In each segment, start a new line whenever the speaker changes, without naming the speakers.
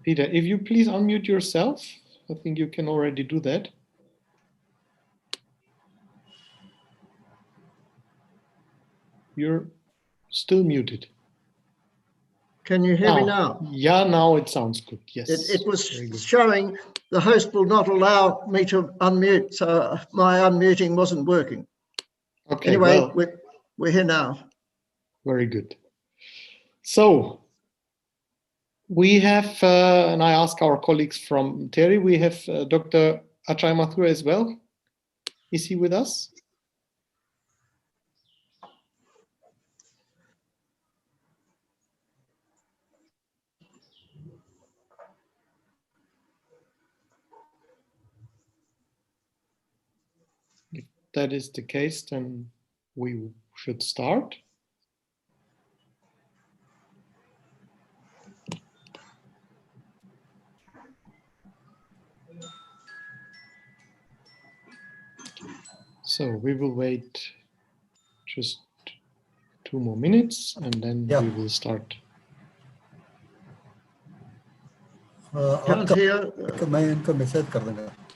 Peter, if you please unmute yourself, I think you can already do that. You're still muted.
Can you hear me now?
Yeah, now it sounds good. Yes.
It was showing the host will not allow me to unmute, so my unmuting wasn't working.
Okay.
Anyway,
well,
we're here now. Very
good. So we have, and I ask our colleagues from TERI, we have Dr. Ajay Mathur as well. Is he with us? If that is the case, then we should start. So we will wait just 2 more minutes and then we will start.
Can't hear.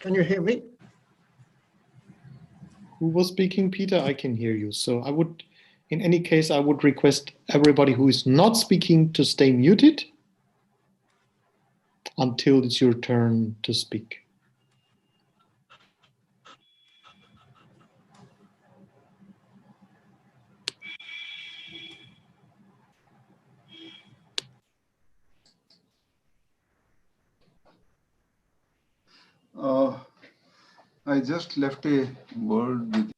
Can you hear me?
Who was speaking, Peter? I can hear you. So I would, in any case, I would request everybody who is not speaking to stay muted until it's your turn to speak.
I just left a word with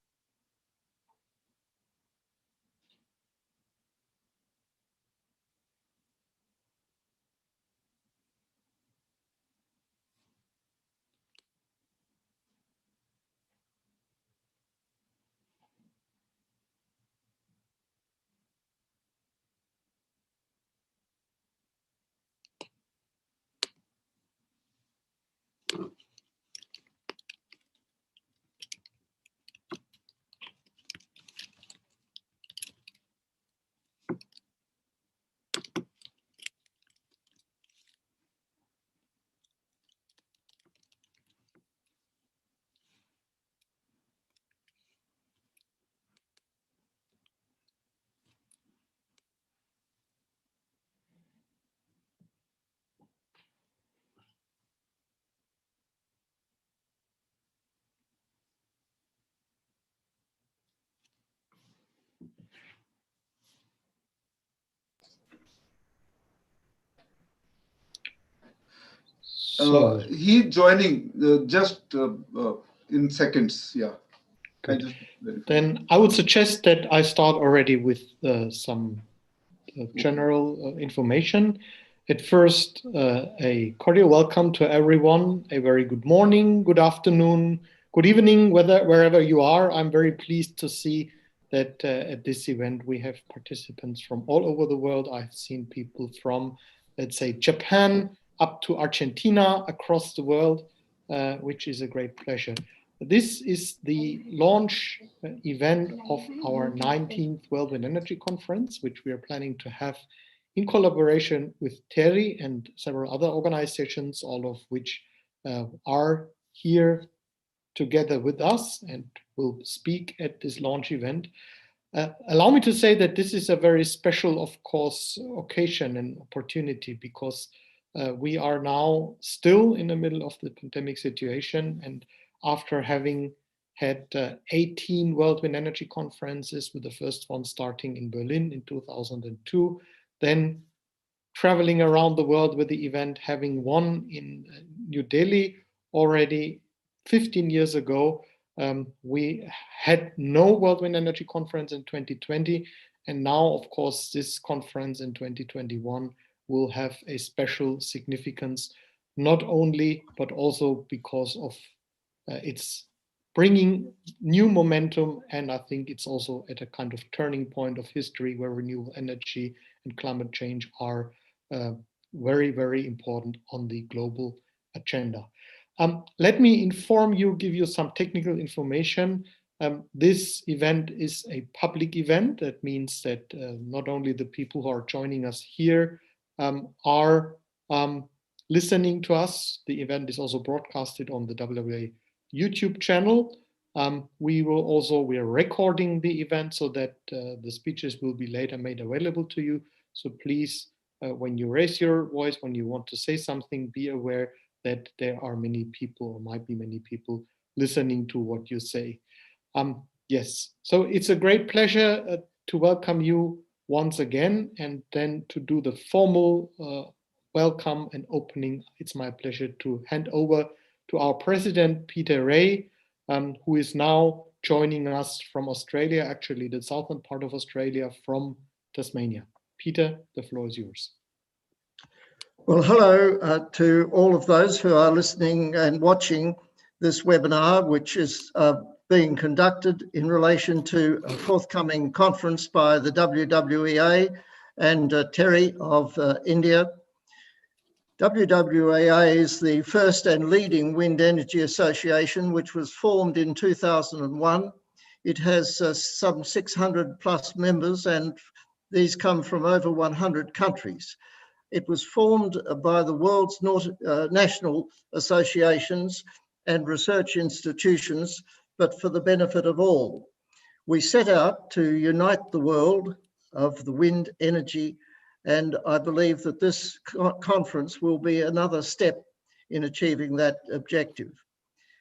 he joining just in seconds. Yeah.
Then I would suggest that I start already with some general information. At first, a cordial welcome to everyone. A very good morning, good afternoon, good evening, wherever you are. I'm very pleased to see that at this event we have participants from all over the world. I've seen people from, let's say, Japan up to Argentina, across the world, which is a great pleasure. This is the launch event of our 19th World Wind Energy Conference, which we are planning to have in collaboration with TERI and several other organizations, all of which are here together with us and will speak at this launch event. Allow me to say that this is a very special, of course, occasion and opportunity, because we are now still in the middle of the pandemic situation, and after having had 18 World Wind Energy Conferences, with the first one starting in Berlin in 2002, then traveling around the world with the event, having one in New Delhi already 15 years ago. We had no World Wind Energy Conference in 2020, and now, of course, this conference in 2021 will have a special significance, not only, but also because of it's bringing new momentum, and I think it's also at a kind of turning point of history where renewable energy and climate change are very, very important on the global agenda. Let me inform you, give you some technical information. This event is a public event. That means that not only the people who are joining us here are listening to us. The event is also broadcasted on the WWEC YouTube channel. We are recording the event so that the speeches will be later made available to you. So please, when you raise your voice, when you want to say something, be aware that there are many people, or might be many people, listening to what you say. Yes, so it's a great pleasure to welcome you once again, and then to do the formal welcome and opening. It's my pleasure to hand over to our president, Peter Ray, who is now joining us from Australia, actually the southern part of Australia, from Tasmania. Peter, the floor is yours.
Well, hello to all of those who are listening and watching this webinar, which is being conducted in relation to a forthcoming conference by the WWEA and Terry of India. WWEA is the first and leading wind energy association, which was formed in 2001. It has some 600 plus members, and these come from over 100 countries. It was formed by the world's national associations and research institutions, but for the benefit of all. We set out to unite the world of the wind energy, and I believe that this conference will be another step in achieving that objective.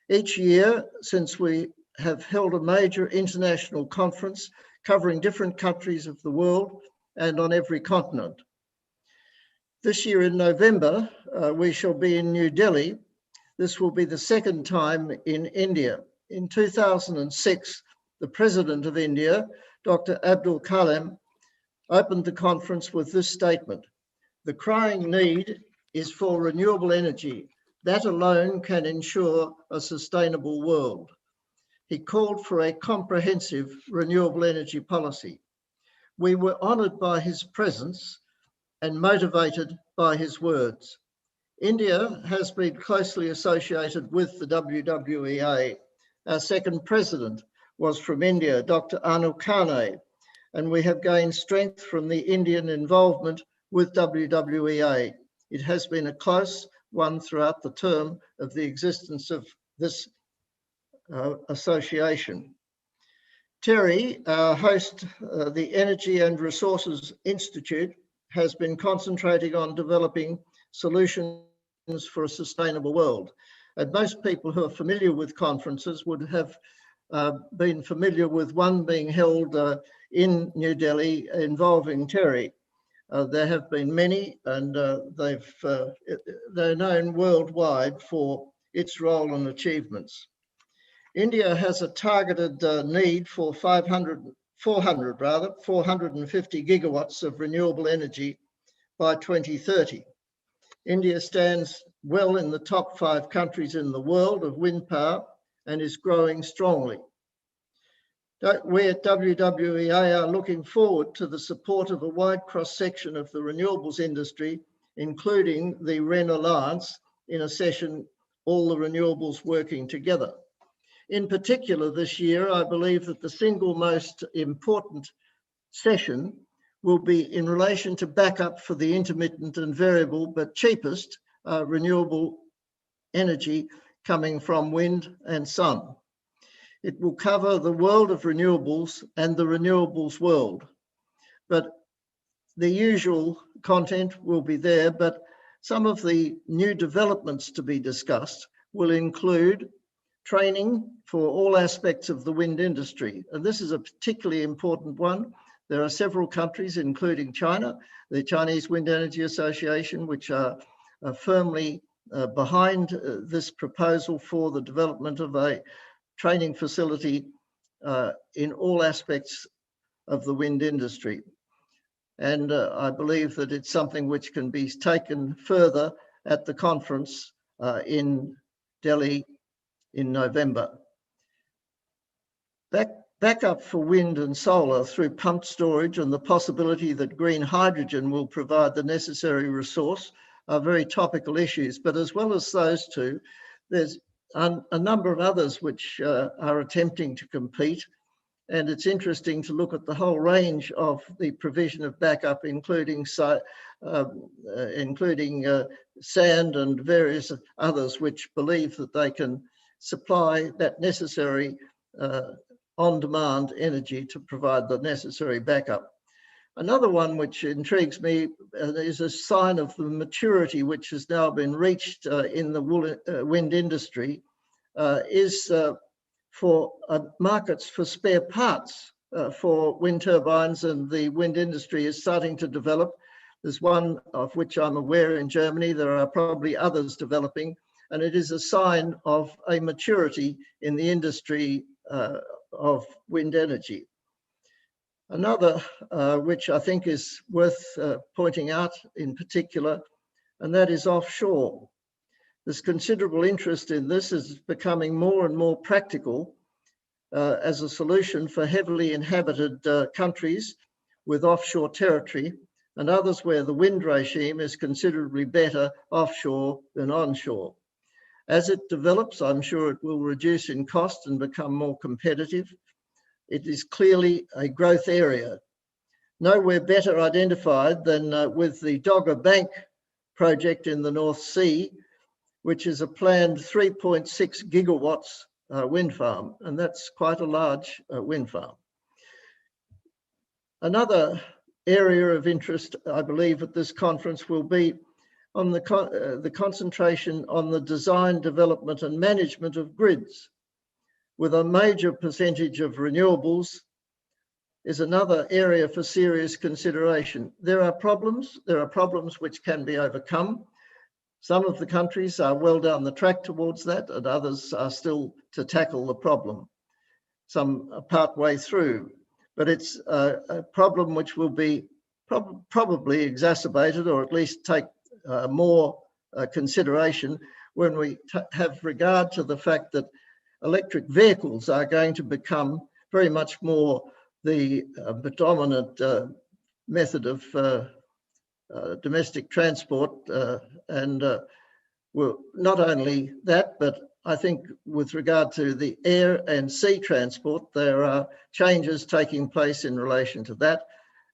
Each year, since we have held a major international conference covering different countries of the world and on every continent. This year in November, we shall be in New Delhi. This will be the second time in India. In 2006, the President of India, Dr. Abdul Kalam, opened the conference with this statement: "The crying need is for renewable energy. That alone can ensure a sustainable world." He called for a comprehensive renewable energy policy. We were honoured by his presence and motivated by his words. India has been closely associated with the WWEA. Our second president was from India, Dr. Anil Kane, and we have gained strength from the Indian involvement with WWEA. It has been a close one throughout the term of the existence of this association. Terry, our host, the Energy and Resources Institute, has been concentrating on developing solutions for a sustainable world. And most people who are familiar with conferences would have been familiar with one being held in New Delhi involving Terry. There have been many, and they're known worldwide for its role and achievements. India has a targeted need for 450 gigawatts of renewable energy by 2030. India stands well in the top 5 countries in the world of wind power and is growing strongly. We at WWEA are looking forward to the support of a wide cross-section of the renewables industry, including the REN Alliance, in a session, All the Renewables Working Together. In particular, this year, I believe that the single most important session will be in relation to backup for the intermittent and variable but cheapest renewable energy coming from wind and sun. It will cover the world of renewables and the renewables world. But the usual content will be there, but some of the new developments to be discussed will include training for all aspects of the wind industry. And this is a particularly important one. There are several countries, including China, the Chinese Wind Energy Association, which are firmly behind this proposal for the development of a training facility in all aspects of the wind industry. And I believe that it's something which can be taken further at the conference in Delhi in November. Backup for wind and solar through pumped storage and the possibility that green hydrogen will provide the necessary resource are very topical issues. But as well as those two, there's a number of others which are attempting to compete. And it's interesting to look at the whole range of the provision of backup, including sand and various others which believe that they can supply that necessary on-demand energy to provide the necessary backup. Another one which intrigues me is a sign of the maturity which has now been reached in the wind industry is for markets for spare parts for wind turbines, and the wind industry is starting to develop. There's one of which I'm aware in Germany. There are probably others developing, and it is a sign of a maturity in the industry of wind energy. Another which I think is worth pointing out in particular, and that is offshore. There's considerable interest in this as it's becoming more and more practical as a solution for heavily inhabited countries with offshore territory, and others where the wind regime is considerably better offshore than onshore. As it develops, I'm sure it will reduce in cost and become more competitive. It is clearly a growth area. Nowhere better identified than with the Dogger Bank project in the North Sea, which is a planned 3.6 gigawatts wind farm, and that's quite a large wind farm. Another area of interest, I believe, at this conference will be on the concentration on the design, development and management of grids, with a major percentage of renewables is another area for serious consideration. There are problems which can be overcome. Some of the countries are well down the track towards that, and others are still to tackle the problem. Some are part way through, but it's a problem which will be probably exacerbated, or at least take more consideration when we have regard to the fact that electric vehicles are going to become very much more the predominant method of domestic transport, and well, not only that, but I think with regard to the air and sea transport, there are changes taking place in relation to that.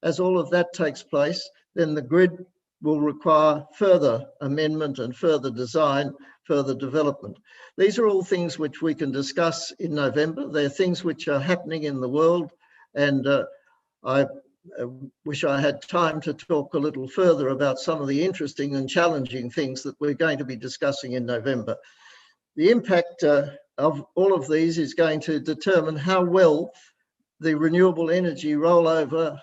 As all of that takes place, then the grid will require further amendment and further design, further development. These are all things which we can discuss in November. They're things which are happening in the world, and I wish I had time to talk a little further about some of the interesting and challenging things that we're going to be discussing in November. The impact of all of these is going to determine how well the renewable energy rollover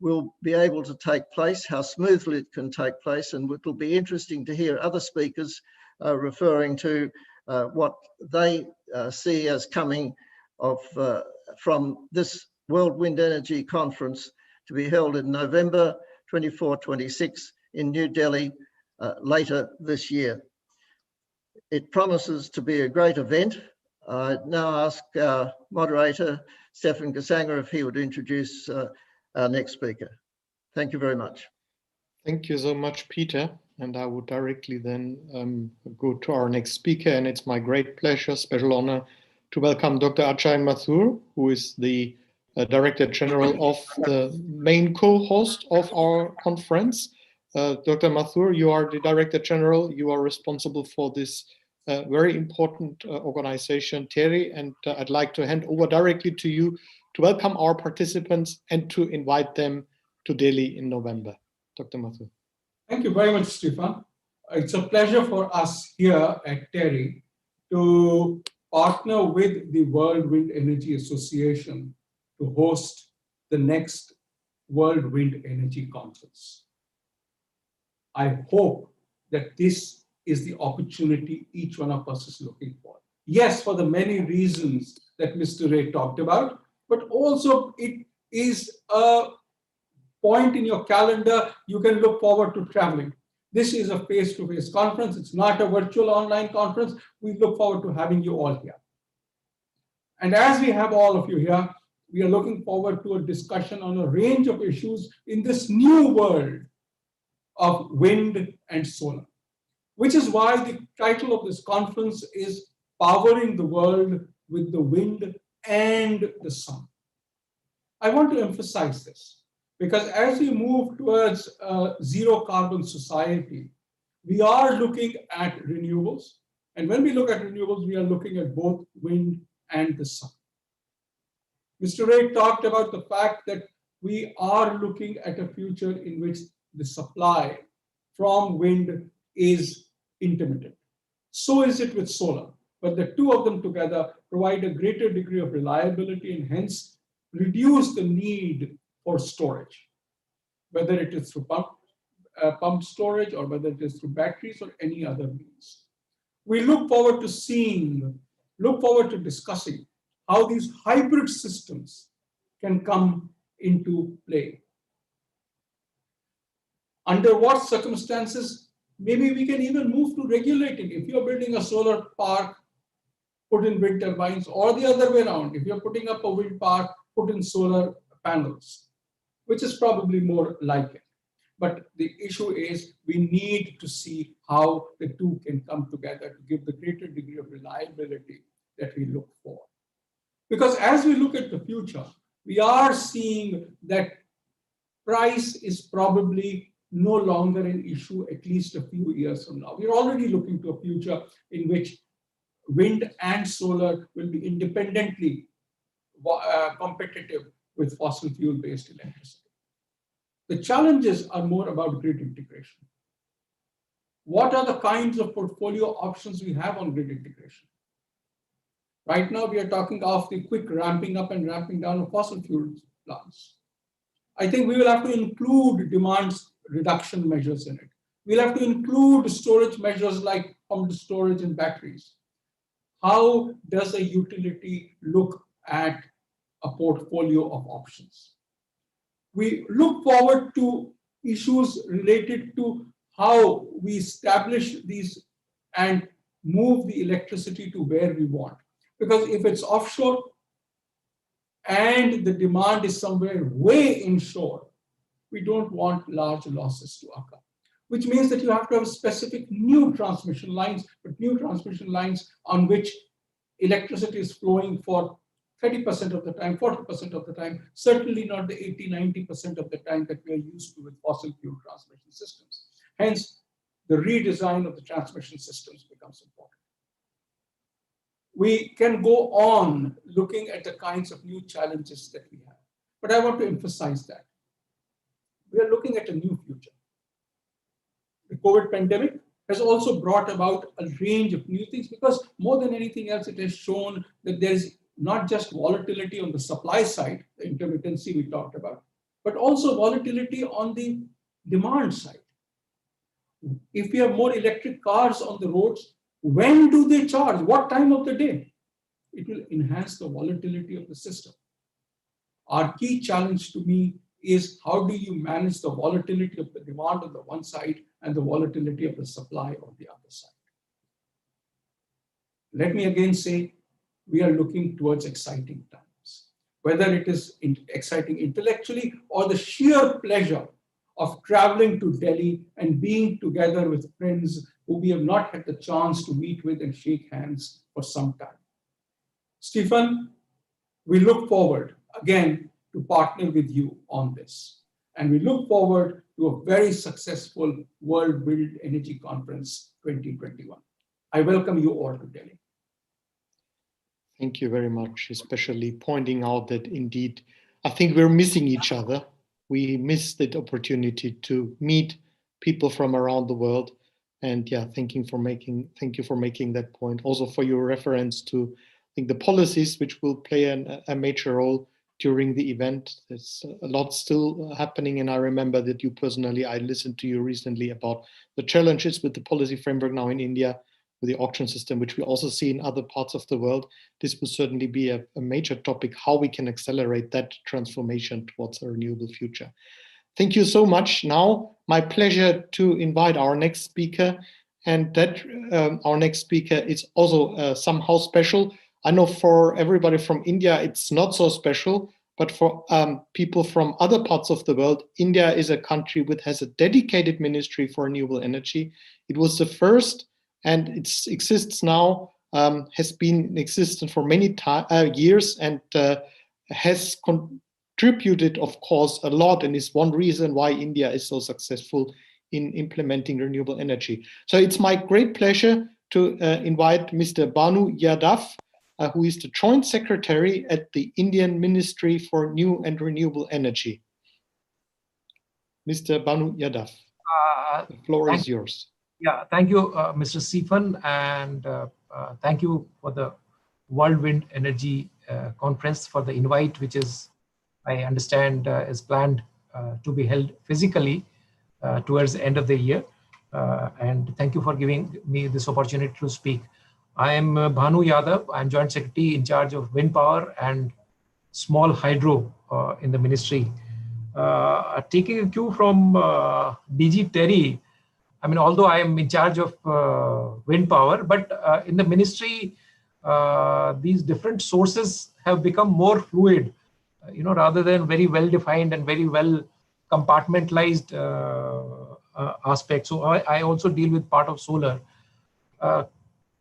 will be able to take place, how smoothly it can take place, and it will be interesting to hear other speakers referring to what they see as coming from this World Wind Energy Conference to be held in November 24-26 in New Delhi later this year. It promises to be a great event. I now ask our moderator, Stefan Gasanger, if he would introduce our next speaker. Thank you very much.
Thank you so much, Peter. And I would directly then go to our next speaker. And it's my great pleasure, special honor, to welcome Dr. Ajay Mathur, who is the Director General of the main co-host of our conference. Dr. Mathur, you are the Director General. You are responsible for this very important organization, TERI, and I'd like to hand over directly to you to welcome our participants and to invite them to Delhi in November. Dr. Mathur.
Thank you very much, Stefan. It's a pleasure for us here at TERI to partner with the World Wind Energy Association to host the next World Wind Energy Conference. I hope that this is the opportunity each one of us is looking for. Yes, for the many reasons that Mr. Ray talked about, but also it is a point in your calendar you can look forward to traveling. This is a face-to-face conference. It's not a virtual online conference. We look forward to having you all here. And as we have all of you here, we are looking forward to a discussion on a range of issues in this new world of wind and solar, which is why the title of this conference is Powering the World with the Wind and the Sun. I want to emphasize this because as we move towards a zero carbon society, we are looking at renewables. And when we look at renewables, we are looking at both wind and the sun. Mr. Ray talked about the fact that we are looking at a future in which the supply from wind is intermittent. So is it with solar, but the two of them together provide a greater degree of reliability and hence reduce the need for storage, whether it is through pump storage or whether it is through batteries or any other means. We look forward to discussing how these hybrid systems can come into play. Under what circumstances, maybe we can even move to regulating. If you're building a solar park, put in wind turbines, or the other way around. If you're putting up a wind park, put in solar panels, which is probably more like it. But the issue is we need to see how the two can come together to give the greater degree of reliability that we look for. Because as we look at the future, we are seeing that price is probably no longer an issue, at least a few years from now. We're already looking to a future in which wind and solar will be independently competitive with fossil fuel-based electricity. The challenges are more about grid integration. What are the kinds of portfolio options we have on grid integration? Right now, we are talking of the quick ramping up and ramping down of fossil fuel plants. I think we will have to include demand reduction measures in it. We'll have to include storage measures like pumped storage and batteries. How does a utility look at a portfolio of options? We look forward to issues related to how we establish these and move the electricity to where we want. Because if it's offshore and the demand is somewhere way inshore, we don't want large losses to occur. Which means that you have to have specific new transmission lines, but new transmission lines on which electricity is flowing for 30% of the time, 40% of the time, certainly not the 80-90% of the time that we are used to with fossil fuel transmission systems. Hence, the redesign of the transmission systems becomes important. We can go on looking at the kinds of new challenges that we have, but I want to emphasize that we are looking at a new future. The COVID pandemic has also brought about a range of new things because more than anything else, it has shown that there is not just volatility on the supply side, the intermittency we talked about, but also volatility on the demand side. If we have more electric cars on the roads, when do they charge? What time of the day? It will enhance the volatility of the system. Our key challenge to me is how do you manage the volatility of the demand on the one side and the volatility of the supply on the other side? Let me again say, we are looking towards exciting times, whether it is exciting intellectually or the sheer pleasure of traveling to Delhi and being together with friends who we have not had the chance to meet with and shake hands for some time. Stephen, we look forward again to partner with you on this. And we look forward to a very successful World Wind Energy Conference 2021. I welcome you all to Delhi.
Thank you very much, especially pointing out that indeed, I think we're missing each other. We missed that opportunity to meet people from around the world. And yeah, thank you for making that point. Also for your reference to, I think, the policies which will play a major role during the event. There's a lot still happening. And I remember that you personally, I listened to you recently about the challenges with the policy framework now in India, with the auction system, which we also see in other parts of the world. This will certainly be a major topic, how we can accelerate that transformation towards a renewable future. Thank you so much. Now, my pleasure to invite our next speaker, and that our next speaker is also somehow special. I know for everybody from India, it's not so special, but for people from other parts of the world, India is a country which has a dedicated ministry for renewable energy. It was the first, and it exists now, has been in existence for many years, and has contributed contributed, of course, a lot, and is one reason why India is so successful in implementing renewable energy. So it's my great pleasure to invite Mr. Banu Yadav, who is the Joint Secretary at the Indian Ministry for New and Renewable Energy. Mr. Banu Yadav, the floor is yours.
Yeah, thank you, Mr. Stephen, and thank you for the World Wind Energy Conference for the invite, which is, I understand, is planned to be held physically towards the end of the year. And thank you for giving me this opportunity to speak. I am Bhanu Yadav. I'm Joint Secretary in charge of Windpower and Small Hydro in the ministry. Taking a cue from DG Terry, I mean, although I am in charge of Windpower, but in the ministry, these different sources have become more fluid, rather than very well defined and very well compartmentalized aspects. So I also deal with part of solar.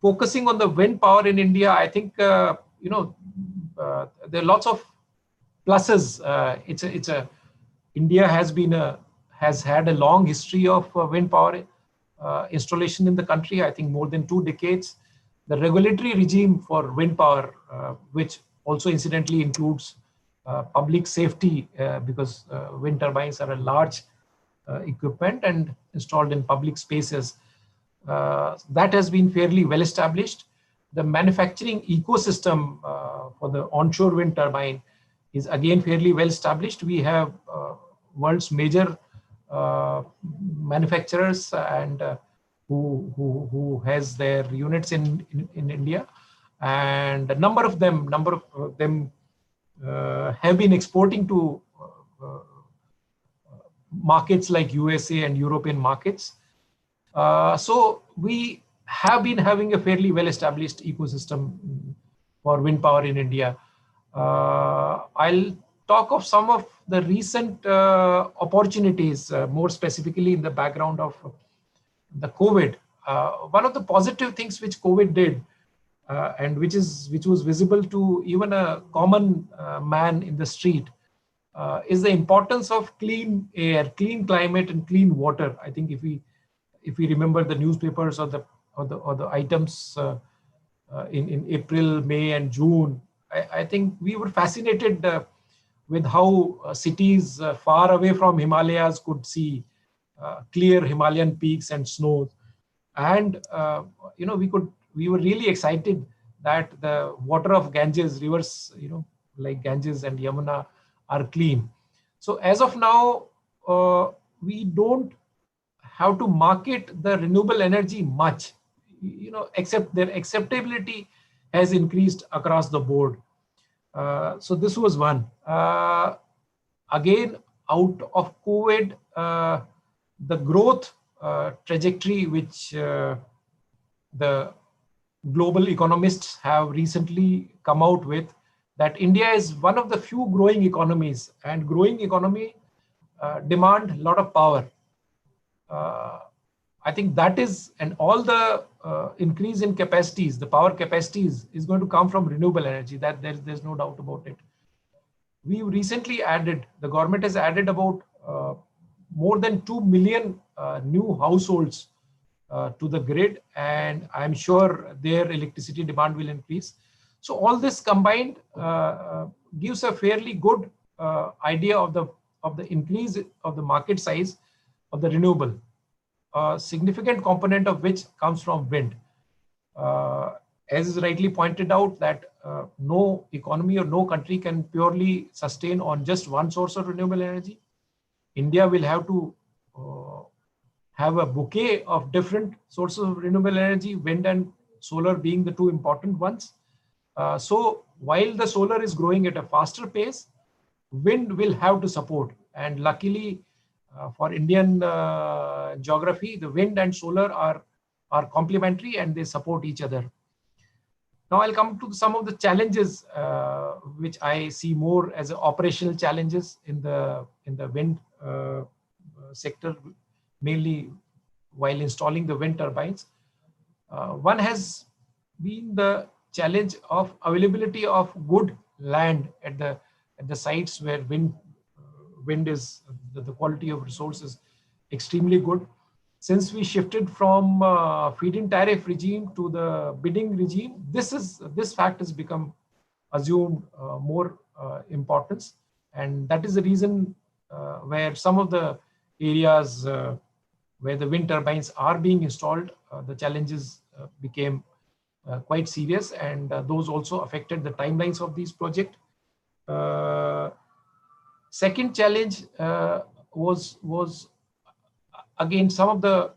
Focusing on the wind power in India, I think there are lots of pluses. India has had a long history of wind power installation in the country. I think more than 2 decades. The regulatory regime for wind power, which also incidentally includes public safety, because wind turbines are a large equipment and installed in public spaces, that has been fairly well established. The manufacturing ecosystem for the onshore wind turbine is again fairly well established. We have world's major manufacturers and who has their units in India, and a number of them have been exporting to markets like USA and European markets. So we have been having a fairly well-established ecosystem for wind power in India. I'll talk of some of the recent opportunities, more specifically in the background of the COVID. One of the positive things which COVID did, and which was visible to even a common man in the street, is the importance of clean air, clean climate, and clean water. I think if we remember the newspapers or the items in April, May, and June, I think we were fascinated with how cities far away from Himalayas could see clear Himalayan peaks and snow, and we were really excited that the water of Ganges, rivers, like Ganges and Yamuna, are clean. So as of now, we don't have to market the renewable energy much, except their acceptability has increased across the board. So this was one. Again, out of COVID, the growth trajectory which the global economists have recently come out with, that India is one of the few growing economies, and growing economy demand a lot of power. I think that is, and all the increase in capacities, the power capacities, is going to come from renewable energy. That there's no doubt about it. We recently added, the government has added about more than 2 million new households to the grid, and I'm sure their electricity demand will increase. So all this combined gives a fairly good idea of the increase of the market size of the renewable. A significant component of which comes from wind. As is rightly pointed out, that no economy or no country can purely sustain on just one source of renewable energy. India will have to have a bouquet of different sources of renewable energy, wind and solar being the two important ones. So while the solar is growing at a faster pace, wind will have to support. And luckily for Indian geography, the wind and solar are complementary and they support each other. Now I'll come to some of the challenges which I see more as operational challenges in the wind sector, mainly while installing the wind turbines. One has been the challenge of availability of good land at the at the sites where wind is, the quality of resource is extremely good. Since we shifted from feed-in tariff regime to the bidding regime, this fact has become assumed more importance, and that is the reason where some of the areas where the wind turbines are being installed, the challenges became quite serious, and those also affected the timelines of these projects. Second challenge was again some of the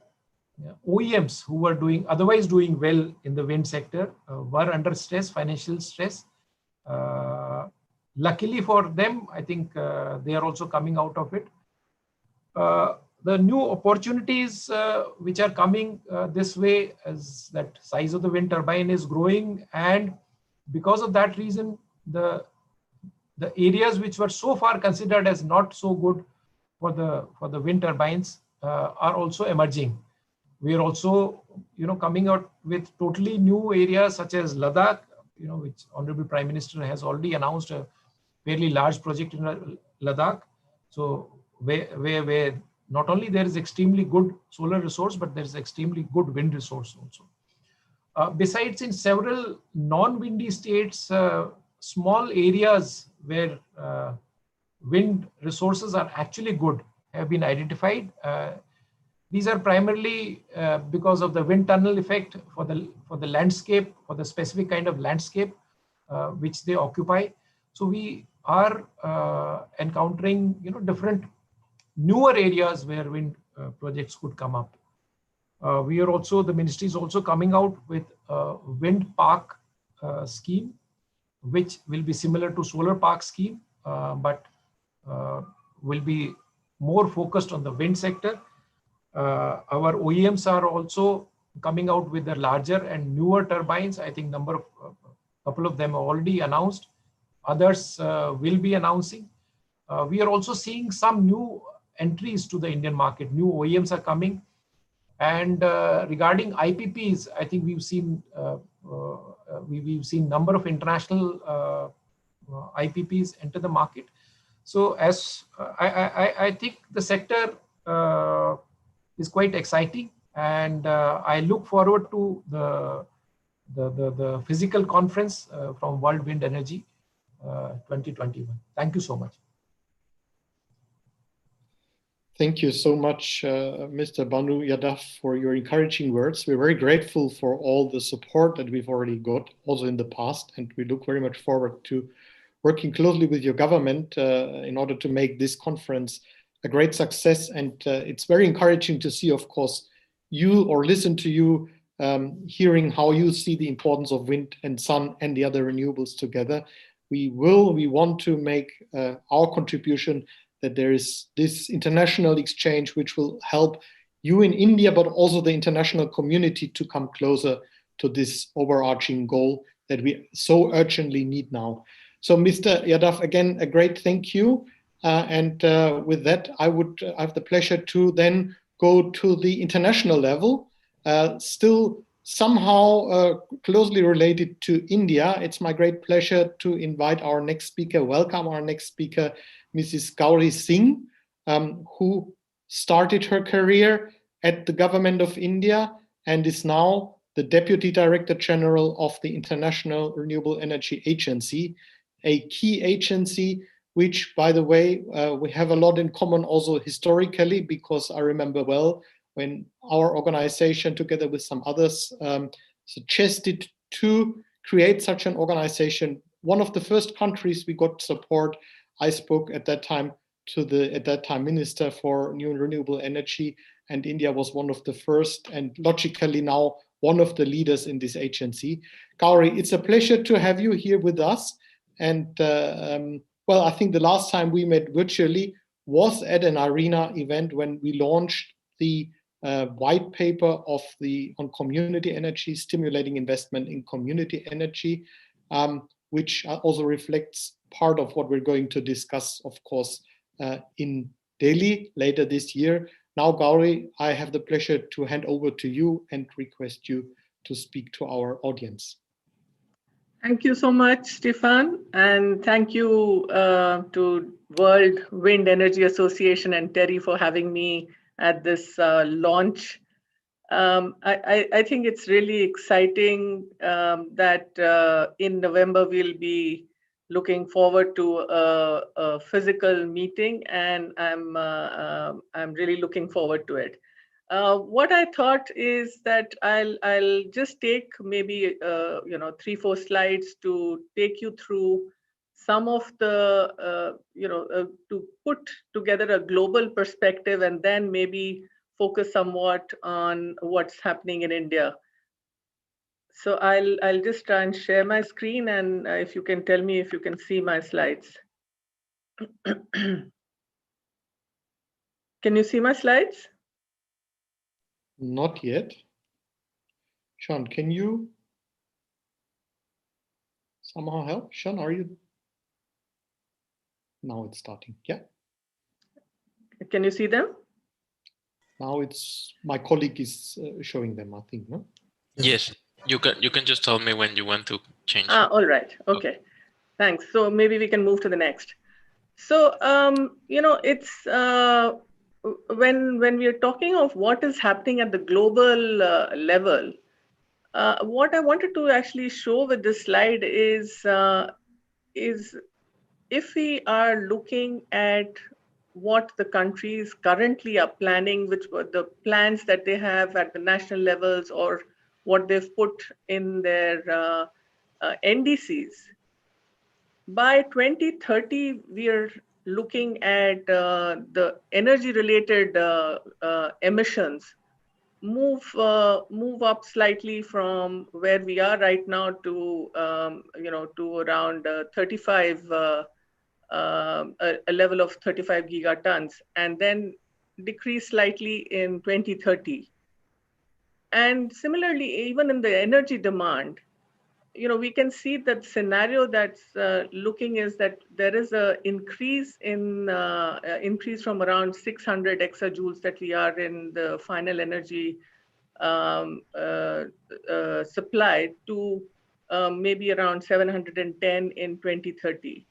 OEMs who were otherwise doing well in the wind sector were under stress, financial stress. Luckily for them, I think they are also coming out of it. The new opportunities which are coming this way is that size of the wind turbine is growing, and because of that reason, the areas which were so far considered as not so good for the wind turbines are also emerging. We are also, coming out with totally new areas such as Ladakh, which Honorable Prime Minister has already announced a fairly large project in Ladakh. So where not only there is extremely good solar resource, but there is extremely good wind resource also. Besides, in several non-windy states, small areas where wind resources are actually good have been identified. These are primarily because of the wind tunnel effect for the landscape, for the specific kind of landscape which they occupy. So we are encountering different newer areas where wind projects could come up. The ministry is also coming out with a wind park scheme, which will be similar to solar park scheme, but will be more focused on the wind sector. Our OEMs are also coming out with the larger and newer turbines. I think couple of them are already announced. Others will be announcing. We are also seeing some new entries to the Indian market. New OEMs are coming. And regarding IPPs, I think we've seen number of international IPPs enter the market. So as I think the sector is quite exciting, and I look forward to the physical conference from World Wind Energy 2021. Thank you so much.
Thank you so much, Mr. Banu Yadav, for your encouraging words. We're very grateful for all the support that we've already got also in the past, and we look very much forward to working closely with your government in order to make this conference a great success. And it's very encouraging to see, of course, you or listen to you hearing how you see the importance of wind and sun and the other renewables together. We want to make our contribution that there is this international exchange which will help you in India, but also the international community to come closer to this overarching goal that we so urgently need now. So Mr. Yadav, again, a great thank you. And with that, I have the pleasure to then go to the international level, still somehow closely related to India. It's my great pleasure to invite our next speaker, welcome our next speaker, Mrs. Gauri Singh, who started her career at the government of India and is now the Deputy Director General of the International Renewable Energy Agency, a key agency which, by the way, we have a lot in common also historically, because I remember well when our organization, together with some others, suggested to create such an organization. One of the first countries we got support, I spoke at that time to the at that time Minister for New and Renewable Energy, and India was one of the first, and logically now one of the leaders in this agency. Gauri, it's a pleasure to have you here with us. And well, I think the last time we met virtually was at an arena event when we launched the white paper on community energy, stimulating investment in community energy, which also reflects part of what we're going to discuss, of course, in Delhi later this year. Now, Gauri, I have the pleasure to hand over to you and request you to speak to our audience.
Thank you so much, Stefan, and thank you to World Wind Energy Association and Terry for having me at this launch. I think it's really exciting that in November we'll be looking forward to a physical meeting, and I'm really looking forward to it. What I thought is that I'll just take maybe 3-4 slides to take you through some of the to put together a global perspective, and then maybe focus somewhat on what's happening in India. So I'll just try and share my screen, and if you can tell me if you can see my slides. Can you see my slides?
Not yet. Sean, can you somehow help? Sean, are you? Now it's starting. Yeah.
Can you see them?
Now it's my colleague is showing them, I think, no?
Yes, you can just tell me when you want to change.
All right. Okay. Thanks. So maybe we can move to the next. So it's when we are talking of what is happening at the global level, what I wanted to actually show with this slide is if we are looking at what the countries currently are planning, which were the plans that they have at the national levels or what they've put in their NDCs. By 2030, we are looking at the energy-related emissions move up slightly from where we are right now to to around 35 a level of 35 gigatons, and then decrease slightly in 2030. And similarly, even in the energy demand, we can see that scenario that's looking is that there is a increase in increase from around 600 exajoules that we are in the final energy supply to maybe around 710 in 2030.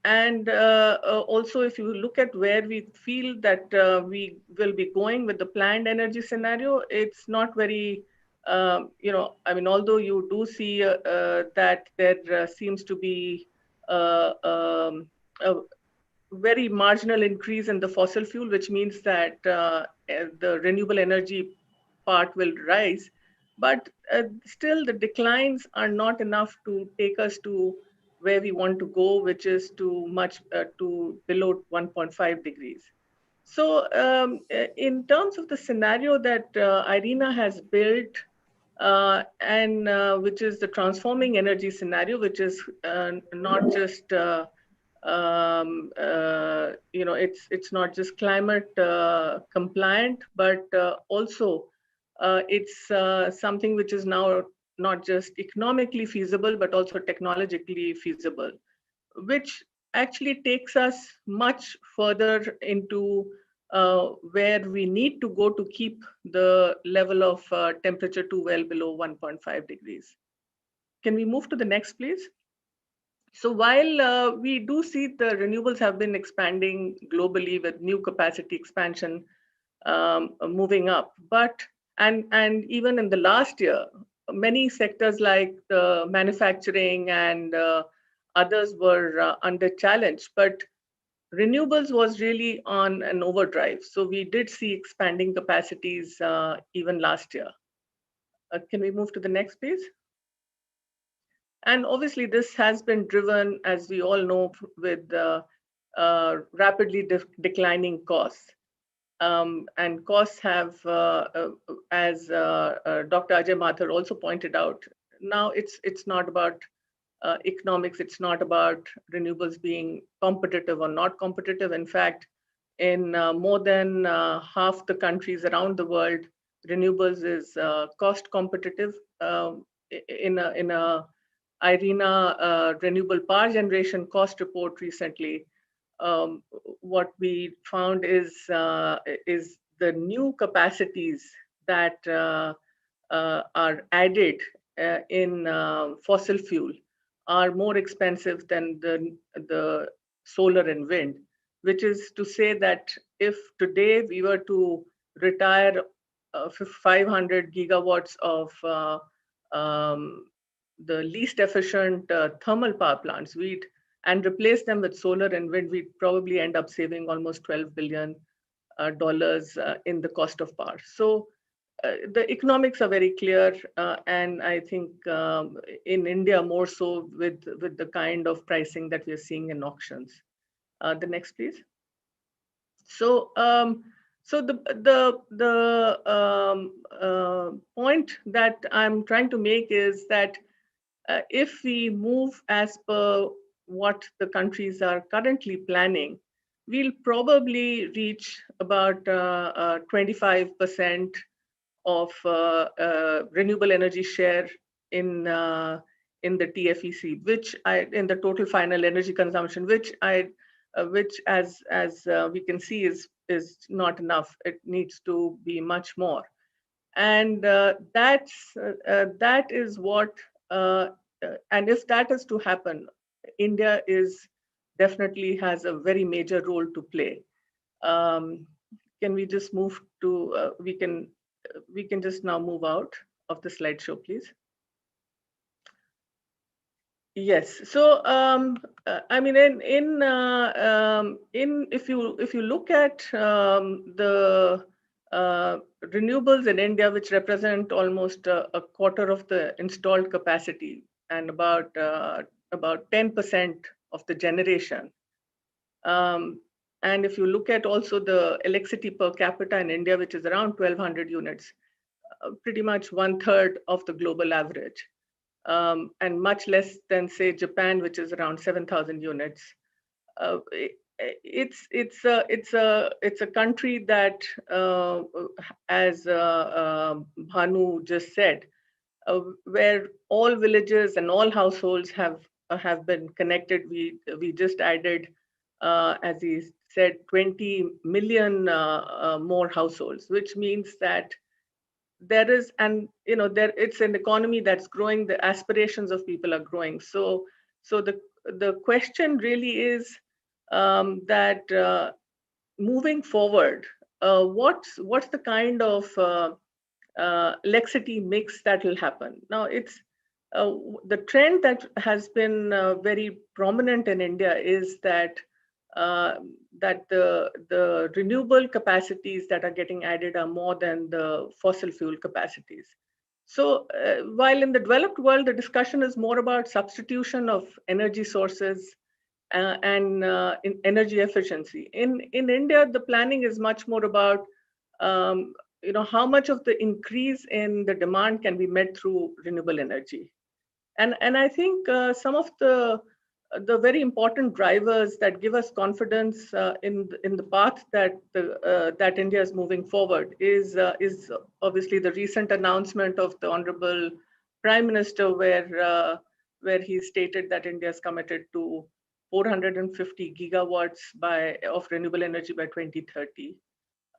And also, if you look at where we feel that we will be going with the planned energy scenario, it's not very, I mean, although you do see that there seems to be a very marginal increase in the fossil fuel, which means that the renewable energy part will rise, but still the declines are not enough to take us to where we want to go, which is to below 1.5 degrees. So in terms of the scenario that IRENA has built, and which is the transforming energy scenario, which is not just it's not just climate compliant, but also it's something which is now not just economically feasible, but also technologically feasible, which actually takes us much further into where we need to go to keep the level of temperature to well below 1.5 degrees. Can we move to the next, please? So while we do see the renewables have been expanding globally with new capacity expansion moving up, and even in the last year, many sectors like the manufacturing and others were under challenge, but renewables was really on an overdrive. So we did see expanding capacities even last year. Can we move to the next, please? And obviously, this has been driven, as we all know, with rapidly declining costs. And costs have, as Dr. Ajay Mathur also pointed out, now it's not about economics, it's not about renewables being competitive or not competitive. In fact, in more than half the countries around the world, renewables is cost competitive. In a IRENA renewable power generation cost report recently, what we found is the new capacities that are added in fossil fuel are more expensive than the solar and wind, which is to say that if today we were to retire 500 gigawatts of the least efficient thermal power plants, and replace them with solar and wind, we'd probably end up saving almost $12 billion in the cost of power. So the economics are very clear, and I think in India more so with the kind of pricing that we're seeing in auctions. The next, please. So, the point that I'm trying to make is that if we move as per what the countries are currently planning, we'll probably reach about 25% of renewable energy share in the TFEC, which in the total final energy consumption, which as we can see is not enough. It needs to be much more, and that is what. And if that is to happen, India definitely has a very major role to play. Can we just move to? We can just now move out of the slideshow, please. Yes. So I mean, if you look at the renewables in India, which represent almost a quarter of the installed capacity and about 10% of the generation. And if you look at also the electricity per capita in India, which is around 1,200 units, pretty much 1/3 of the global average, and much less than, say, Japan, which is around 7,000 units. It's a country that, as Bhanu just said, where all villages and all households have been connected. We just added, as he said, 20 million more households, which means that there is, and it's an economy that's growing. The aspirations of people are growing. So the question really is that moving forward, what's the kind of electricity mix that will happen? Now, it's the trend that has been very prominent in India is that the renewable capacities that are getting added are more than the fossil fuel capacities. So while in the developed world, the discussion is more about substitution of energy sources and in energy efficiency. In India, the planning is much more about how much of the increase in the demand can be met through renewable energy. And I think some of the very important drivers that give us confidence in the path that that India is moving forward is obviously the recent announcement of the Honorable Prime Minister, where he stated that India is committed to 450 gigawatts of renewable energy by 2030.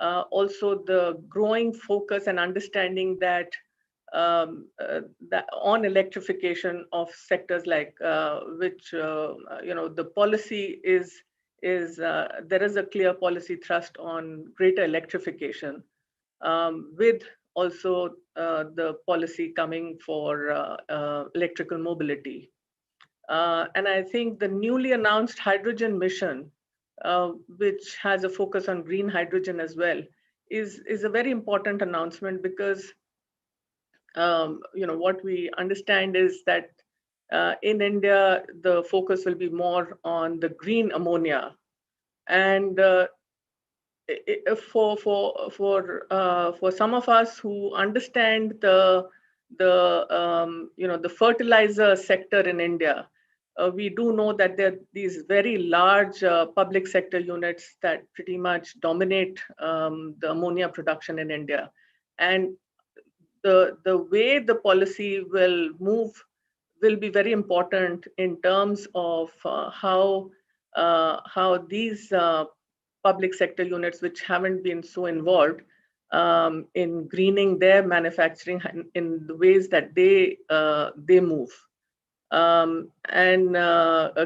Also, the growing focus and understanding that on electrification of sectors like which the policy is there is a clear policy thrust on greater electrification, with also the policy coming for electrical mobility. And I think the newly announced hydrogen mission, which has a focus on green hydrogen as well, is a very important announcement, because what we understand is that in India, the focus will be more on the green ammonia, and for some of us who understand the fertilizer sector in India, we do know that there are these very large public sector units that pretty much dominate the ammonia production in India, and the way the policy will move will be very important in terms of how these public sector units, which haven't been so involved, in greening their manufacturing in the ways that they move.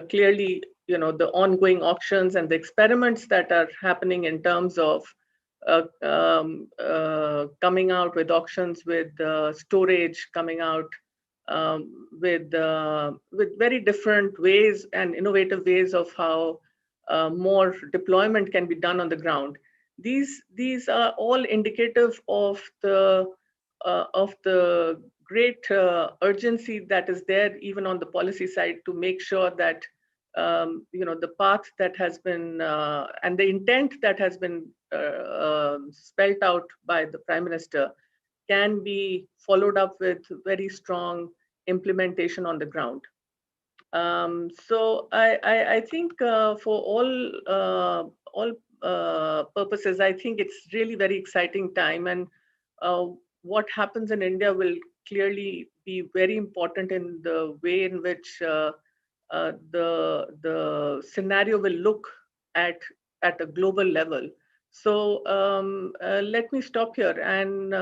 Clearly, the ongoing auctions and the experiments that are happening in terms of coming out with auctions with storage, coming out with very different ways and innovative ways of how more deployment can be done on the ground. These are all indicative of the great urgency that is there even on the policy side to make sure that the path that has been and the intent that has been spelled out by the Prime Minister can be followed up with very strong implementation on the ground. So I think for all purposes, I think it's really very exciting time, and what happens in India will clearly be very important in the way in which the scenario will look at a global level. So let me stop here and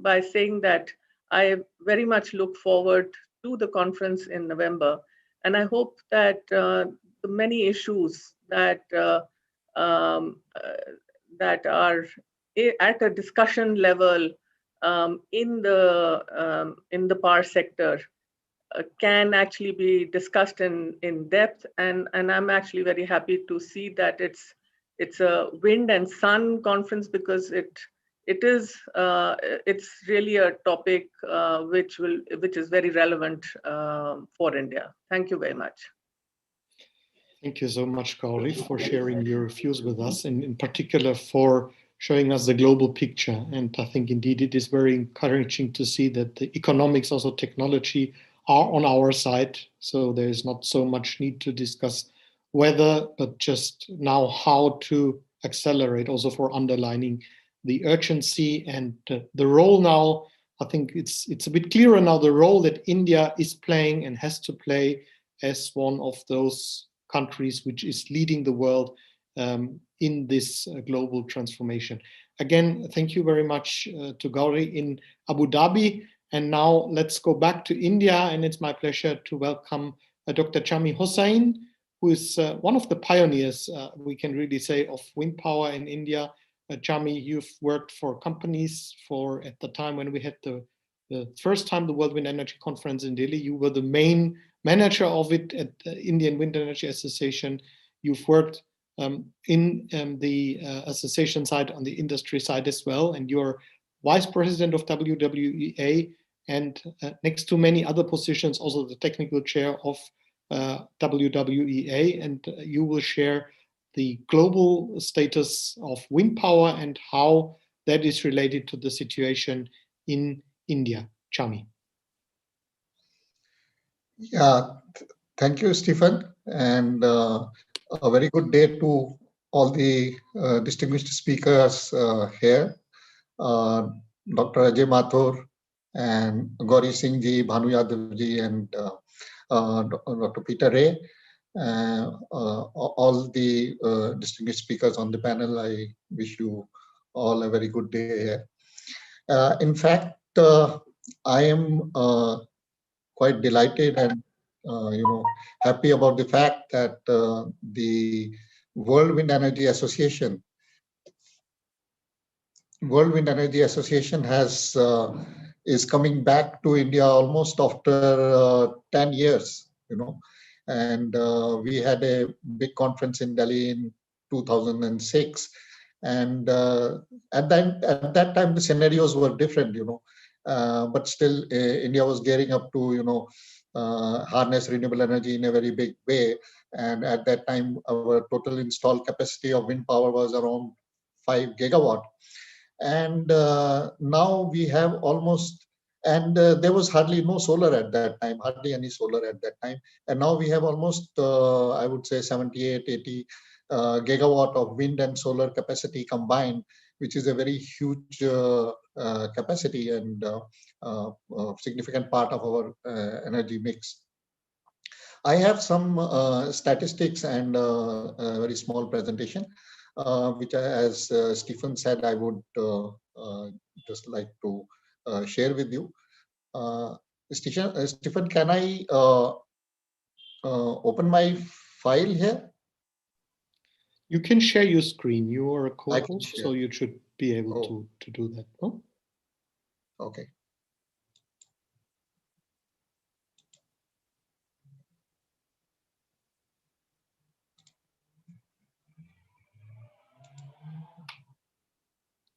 by saying that I very much look forward to the conference in November, and I hope that the many issues that that are at a discussion level in the power sector can actually be discussed in depth, and I'm actually very happy to see that it's a wind and sun conference, because it's really a topic which is very relevant for India. Thank you very much.
Thank you so much, Gauri, for sharing your views with us, and in particular for showing us the global picture. And I think indeed it is very encouraging to see that the economics, also technology, are on our side. So there is not so much need to discuss whether, but just now how to accelerate, also for underlining the urgency and the role now. I think it's a bit clearer now, the role that India is playing and has to play as one of those countries which is leading the world in this global transformation. Again, thank you very much to Gauri in Abu Dhabi. And now let's go back to India, and it's my pleasure to welcome Dr. Chami Hossain, who is one of the pioneers, we can really say, of wind power in India. Chami, you've worked for companies at the time when we had the first time the World Wind Energy Conference in Delhi. You were the main manager of it at the Indian Wind Energy Association. You've worked in the association side, on the industry side as well, and you're vice president of WWEA, and next to many other positions, also the technical chair of WWEA, and you will share the global status of wind power and how that is related to the situation in India. Chami.
Yeah, thank you, Stephen, and a very good day to all the distinguished speakers here. Dr. Ajay Mathur and Gauri Singh ji, Bhanu Yadav ji, and Dr. Peter Ray, all the distinguished speakers on the panel. I wish you all a very good day here. In fact, I am quite delighted and happy about the fact that the World Wind Energy Association has is coming back to India almost after 10 years, and we had a big conference in Delhi in 2006, and at that time the scenarios were different, but still India was gearing up to harness renewable energy in a very big way, and at that time our total installed capacity of wind power was around 5 gigawatt. And now we have almost, and there was hardly no solar at that time, hardly any solar at that time. And now we have almost, I would say 78, 80 gigawatt of wind and solar capacity combined, which is a very huge capacity and significant part of our energy mix. I have some statistics and a very small presentation. which as Stephen said, I would just like to share with you. Stephen, can I open my file here?
You can share your screen. You are a
I can
co-host,
share.
so you should be able
Oh.
to do that. No?
Okay.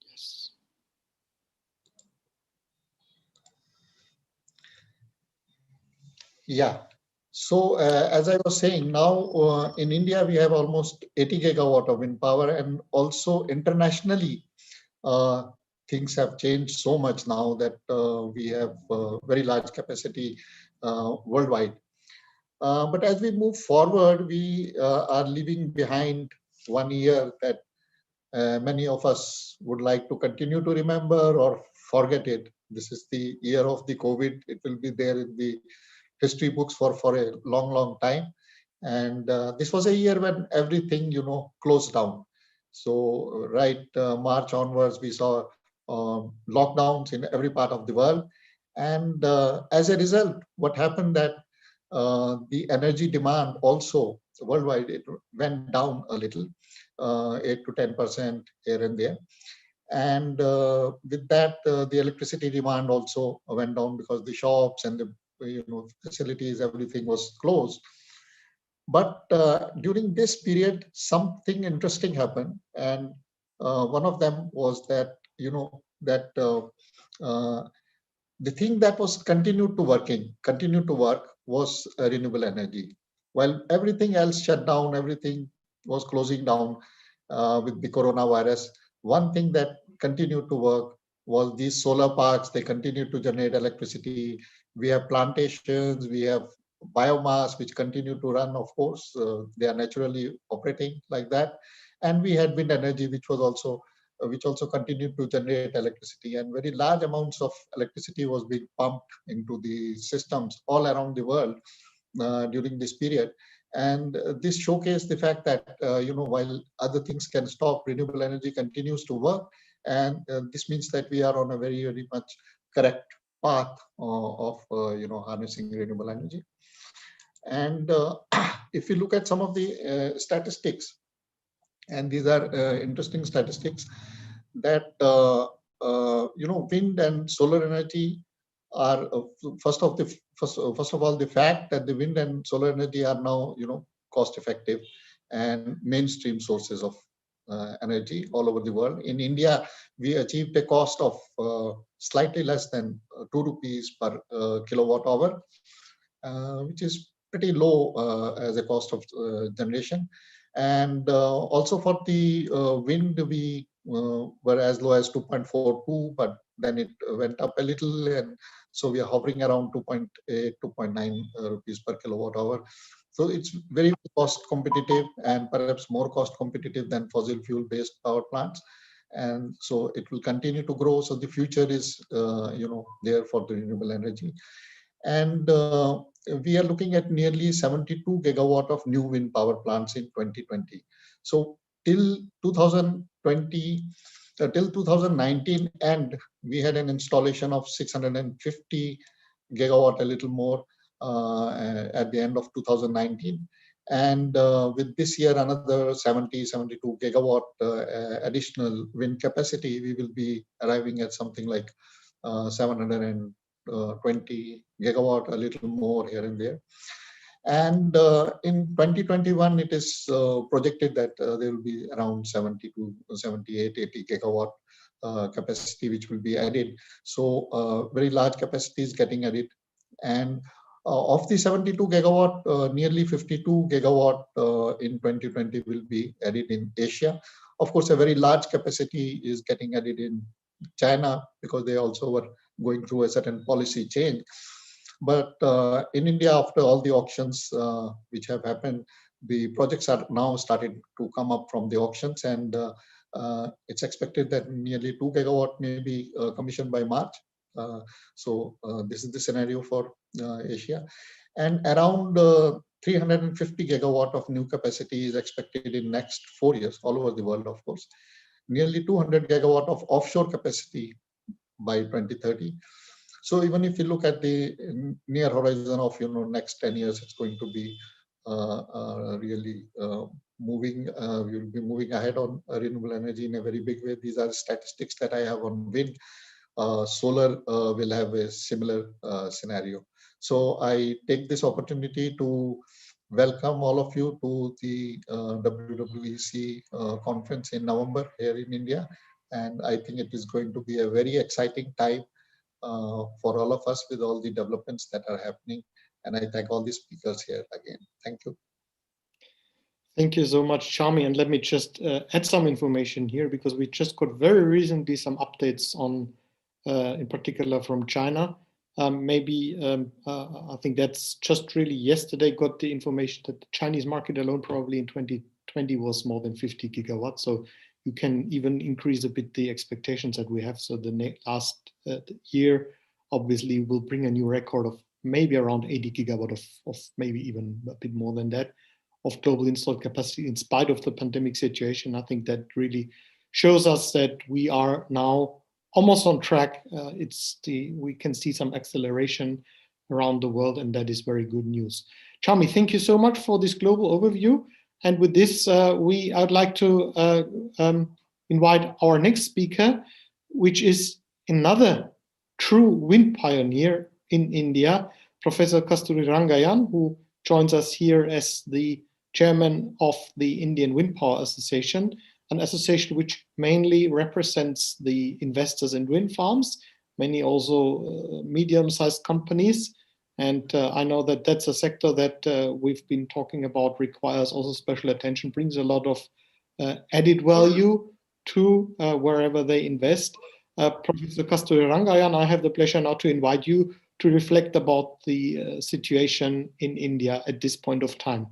Yes.
Yeah. So as I was saying, now in India, we have almost 80 gigawatt of wind power, and also internationally, things have changed so much now that we have very large capacity worldwide. But as we move forward, we are leaving behind 1 year that many of us would like to continue to remember or forget it. This is the year of the COVID. It will be there in the history books for a long, long time. And this was a year when everything, closed down. So right March onwards, we saw lockdowns in every part of the world. And as a result, what happened that the energy demand also worldwide, it went down a little, 8 to 10% here and there. And with that, the electricity demand also went down because the shops and the facilities, everything was closed. But during this period, something interesting happened, and one of them was that the thing that was continued to work was renewable energy. While everything else shut down, everything was closing down with the coronavirus. One thing that continued to work was these solar parks. They continued to generate electricity. We have plantations, we have biomass, which continue to run, of course. They are naturally operating like that. And we had wind energy, which also continued to generate electricity, and very large amounts of electricity was being pumped into the systems all around the world during this period. And this showcased the fact that, while other things can stop, renewable energy continues to work. And this means that we are on a very, very much correct path of harnessing renewable energy. And if you look at some of the statistics, and these are interesting statistics, that wind and solar energy are first of all, the fact that the wind and solar energy are now cost effective and mainstream sources of energy all over the world. In India, we achieved a cost of slightly less than 2 rupees per kilowatt hour, which is pretty low as a cost of generation. And also for the wind, we were as low as 2.42, but then it went up a little, and so we are hovering around 2.8, 2.9 rupees per kilowatt hour. So it's very cost competitive, and perhaps more cost competitive than fossil fuel based power plants. And so it will continue to grow. So the future is there for the renewable energy. And we are looking at nearly 72 gigawatt of new wind power plants in 2020. So till 2020, till 2019 end, we had an installation of 650 gigawatt, a little more, at the end of 2019. And with this year, another 72 gigawatt additional wind capacity, we will be arriving at something like 720 gigawatt, a little more here and there. And in 2021, it is projected that there will be around 70 to 78, 80 gigawatt capacity which will be added. So very large capacity is getting added. And of the 72 gigawatt, nearly 52 gigawatt in 2020 will be added in Asia. Of course, a very large capacity is getting added in China because they also were going through a certain policy change. But in India, after all the auctions which have happened, the projects are now starting to come up from the auctions, and it's expected that nearly 2 gigawatt may be commissioned by March. So this is the scenario for Asia. And around 350 gigawatt of new capacity is expected in next 4 years all over the world, of course. Nearly 200 gigawatt of offshore capacity by 2030. So even if you look at the near horizon of next 10 years, it's going to be really moving. We will be moving ahead on renewable energy in a very big way. These are statistics that I have on wind. Solar will have a similar scenario. So I take this opportunity to welcome all of you to the WWEC conference in November here in India. And I think it is going to be a very exciting time for all of us with all the developments that are happening. And I thank all the speakers here again. Thank you.
Thank you so much, Chami. And let me just add some information here, because we just got very recently some updates on, in particular from China. I think that's just really yesterday got the information that the Chinese market alone probably in 2020 was more than 50 gigawatts. So you can even increase a bit the expectations that we have. So the last year obviously will bring a new record of maybe around 80 gigawatt of maybe even a bit more than that of global installed capacity in spite of the pandemic situation. I think that really shows us that we are now almost on track. We can see some acceleration around the world, and that is very good news. Chami, thank you so much for this global overview. And with this, I'd like to invite our next speaker, which is another true wind pioneer in India, Professor Kasturi Rangayan, who joins us here as the chairman of the Indian Windpower Association, an association which mainly represents the investors in wind farms, many also medium-sized companies. And I know that that's a sector that we've been talking about requires also special attention, brings a lot of added value to wherever they invest. Professor Kasturi Rangayan, I have the pleasure now to invite you to reflect about the situation in India at this point of time.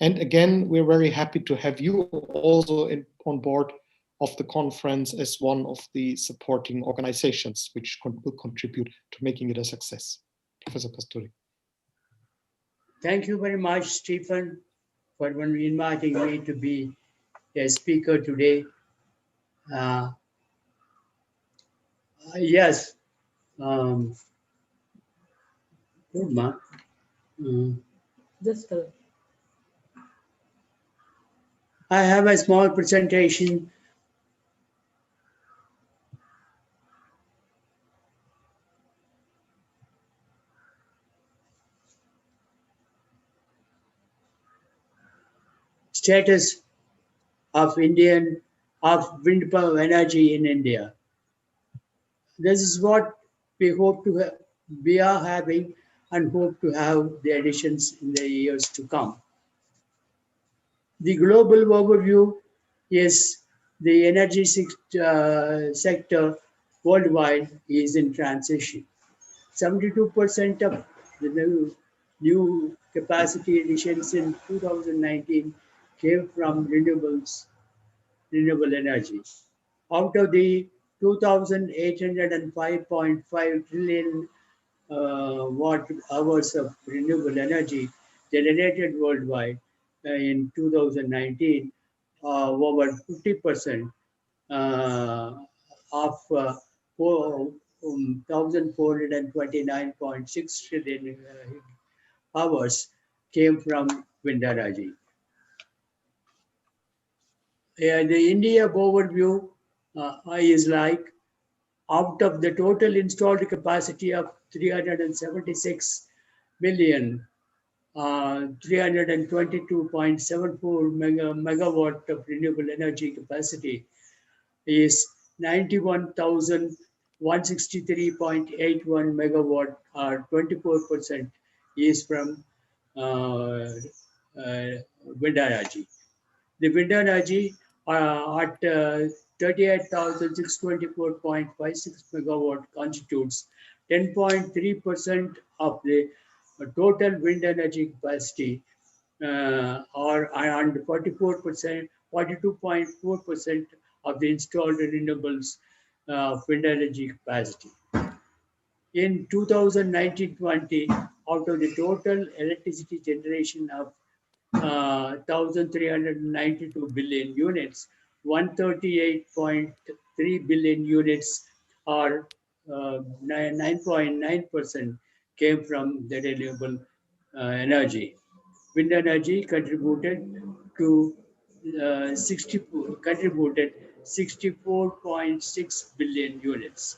And again, we're very happy to have you also on board of the conference as one of the supporting organizations, which will contribute to making it a success. Professor Kasturi.
Thank you very much, Stephen, for inviting me to be a speaker today. Yes. Good, ma. I have a small presentation. Status of wind power energy in India. This is what we hope to have, we are having and hope to have the additions in the years to come. The global overview is the energy sector worldwide is in transition. 72% of the new capacity additions in 2019 came from renewable energy. Out of the 2,805.5 trillion watt hours of renewable energy generated worldwide in 2019, over 50% of 1,429.6 trillion hours came from wind energy. The India overview is like, out of the total installed capacity of 376 million, 322.74 megawatt of renewable energy capacity is 91,163.81 megawatt, or 24% is from wind energy. The wind energy at 38,624.56 megawatt constitutes 10.3% of the total wind energy capacity, and 42.4% of the installed renewables wind energy capacity. In 2019-20, out of the total electricity generation of 1,392 billion units, 138.3 billion units, or 9.9%, came from the renewable energy. Wind energy contributed 64.6 billion units.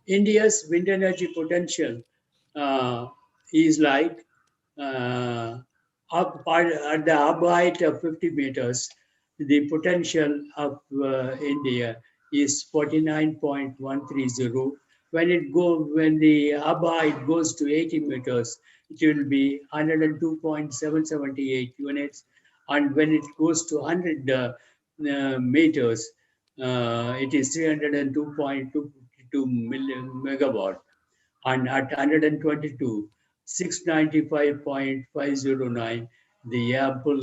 India's wind energy potential is like up at the up height of 50 meters. The potential of India is 49.130. When the up height goes to 80 meters, it will be 102.778 units, and when it goes to 100 meters, it is 302.22 million megawatt, and at 122, 695.509, the ample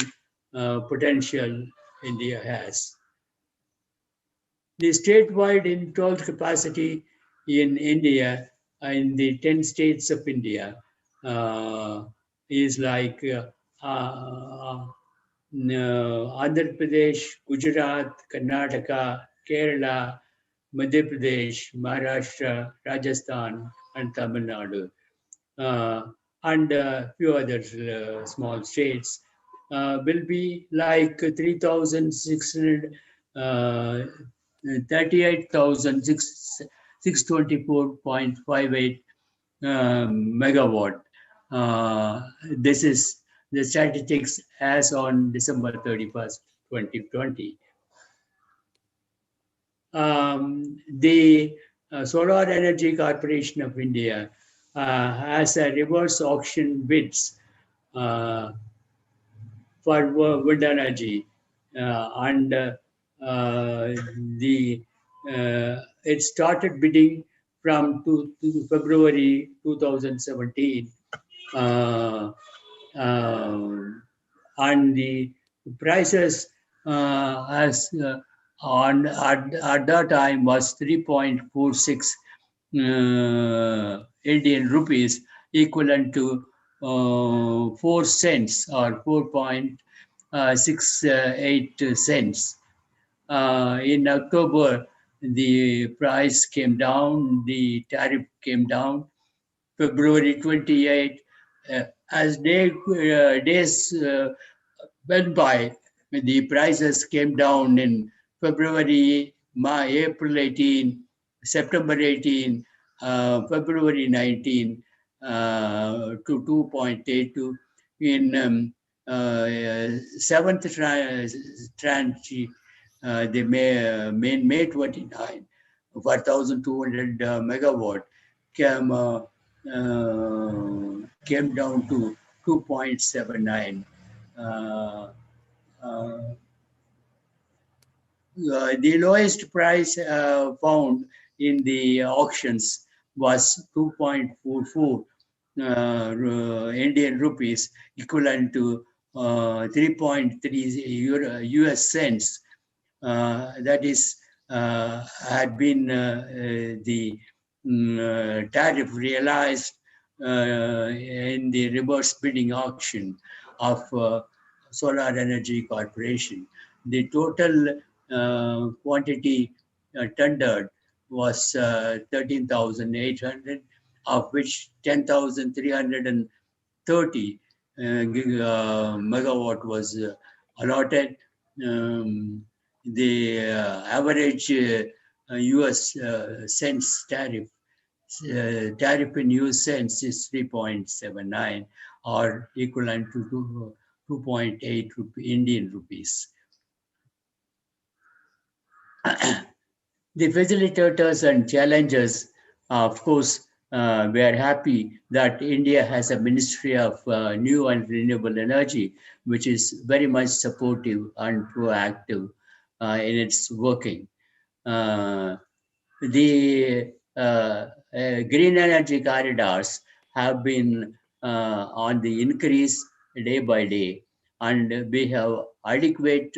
potential India has. The statewide installed capacity in India, in the 10 states of India, is like Andhra Pradesh, Gujarat, Karnataka, Kerala, Madhya Pradesh, Maharashtra, Rajasthan, and Tamil Nadu, and a few other small states, will be like 3,600, 38,624.58 megawatt. This is the statistics as on December 31st, 2020. The Solar Energy Corporation of India has a reverse auction bids for wind energy, and it started bidding from February 2017, and the prices at that time was 3.46 Indian rupees, equivalent to 4 cents or 4.68 cents. In October, the price came down, the tariff came down. February 28, as days went by, the prices came down in February, April 18, September 18, February 19 to 2.82. In seventh tranche, the May 29, for 1,200 megawatt came down to 2.79. The lowest price found in the auctions was 2.44 Indian rupees, equivalent to 3.3 US cents. That is, had been the tariff realized in the reverse bidding auction of Solar Energy Corporation. The total quantity tendered was 13,800, of which 10,330 megawatt was allotted. The average US cents tariff in US cents is 3.79, or equivalent to 2.8 Indian rupees. The facilitators and challenges, of course, we are happy that India has a Ministry of New and Renewable Energy, which is very much supportive and proactive in its working. The green energy corridors have been on the increase day by day, and we have adequate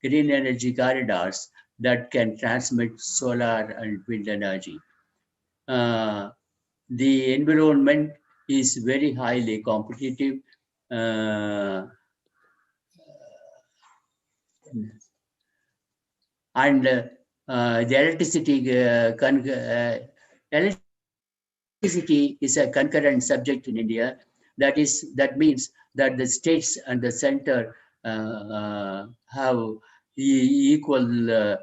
green energy corridors that can transmit solar and wind energy. the environment is very highly competitive. And the electricity is a concurrent subject in India. That means that the states and the center have equal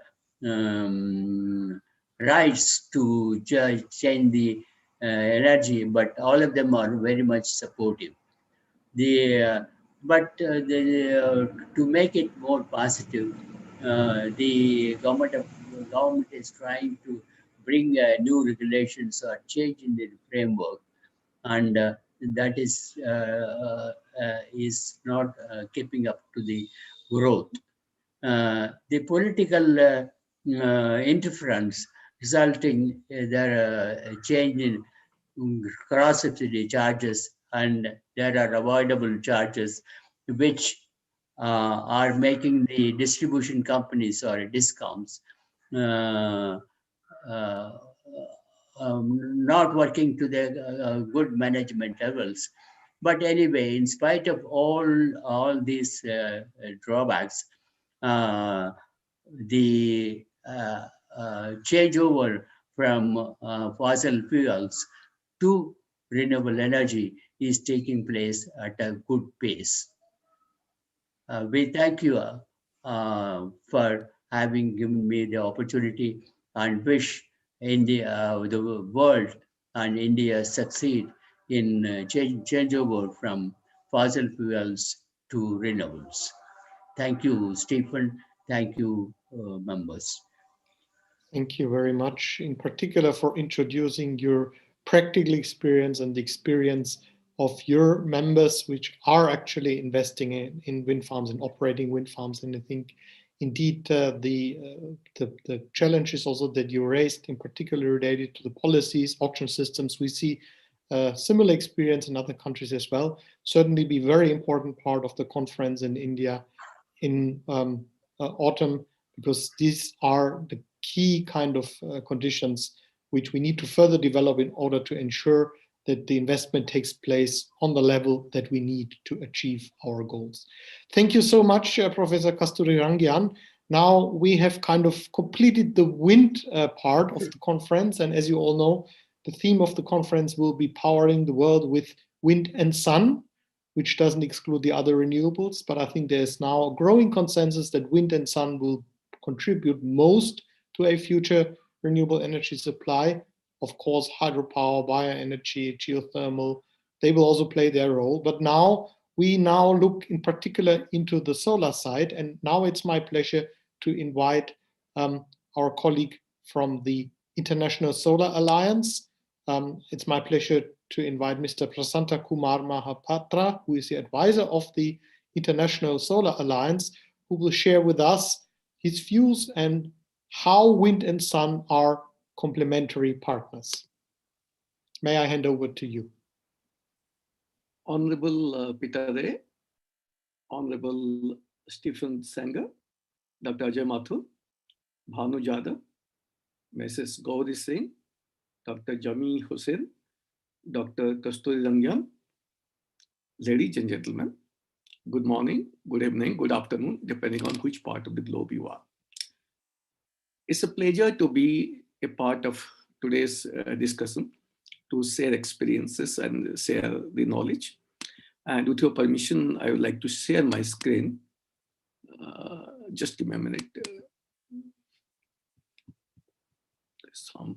rights to change the energy, but all of them are very much supportive. To make it more positive, the government is trying to bring new regulations or change in the framework, and that is not keeping up to the growth. The political interference resulting in their change in cross-subsidy charges, and there are avoidable charges which are making the distribution companies or discounts not working to their good management levels. But anyway, in spite of all these drawbacks, the changeover from fossil fuels to renewable energy is taking place at a good pace. We thank you for having given me the opportunity, and wish India, the world and India succeed in changeover from fossil fuels to renewables. Thank you, Stephen. Thank you, members.
Thank you very much, in particular for introducing your practical experience and the experience of your members, which are actually investing in wind farms and operating wind farms. And I think indeed the challenges also that you raised, in particular related to the policies, auction systems, we see similar experience in other countries as well. Certainly be very important part of the conference in India in autumn, because these are the key kind of conditions which we need to further develop in order to ensure that the investment takes place on the level that we need to achieve our goals. Thank you so much, Professor Kasturirangan. Now we have kind of completed the wind part of the conference, and as you all know, the theme of the conference will be powering the world with wind and sun, which doesn't exclude the other renewables, but I think there's now a growing consensus that wind and sun will contribute most to a future renewable energy supply. Of course, hydropower, bioenergy, geothermal, they will also play their role. But we now look in particular into the solar side, and now it's my pleasure to invite our colleague from the International Solar Alliance. It's my pleasure to invite Mr. Prasanta Kumar Mahapatra, who is the advisor of the International Solar Alliance, who will share with us his views and how wind and sun are complementary partners. May I hand over to you?
Honorable Pitade, Honorable Stephen Sanger, Dr. Ajay Mathur, Bhanu Jadhav, Mrs. Gauri Singh, Dr. Jami Hussain, Dr. Kasturirangan, ladies and gentlemen, good morning, good evening, good afternoon, depending on which part of the globe you are. It's a pleasure to be a part of today's discussion, to share experiences and share the knowledge. And with your permission, I would like to share my screen. Just give me a minute. Some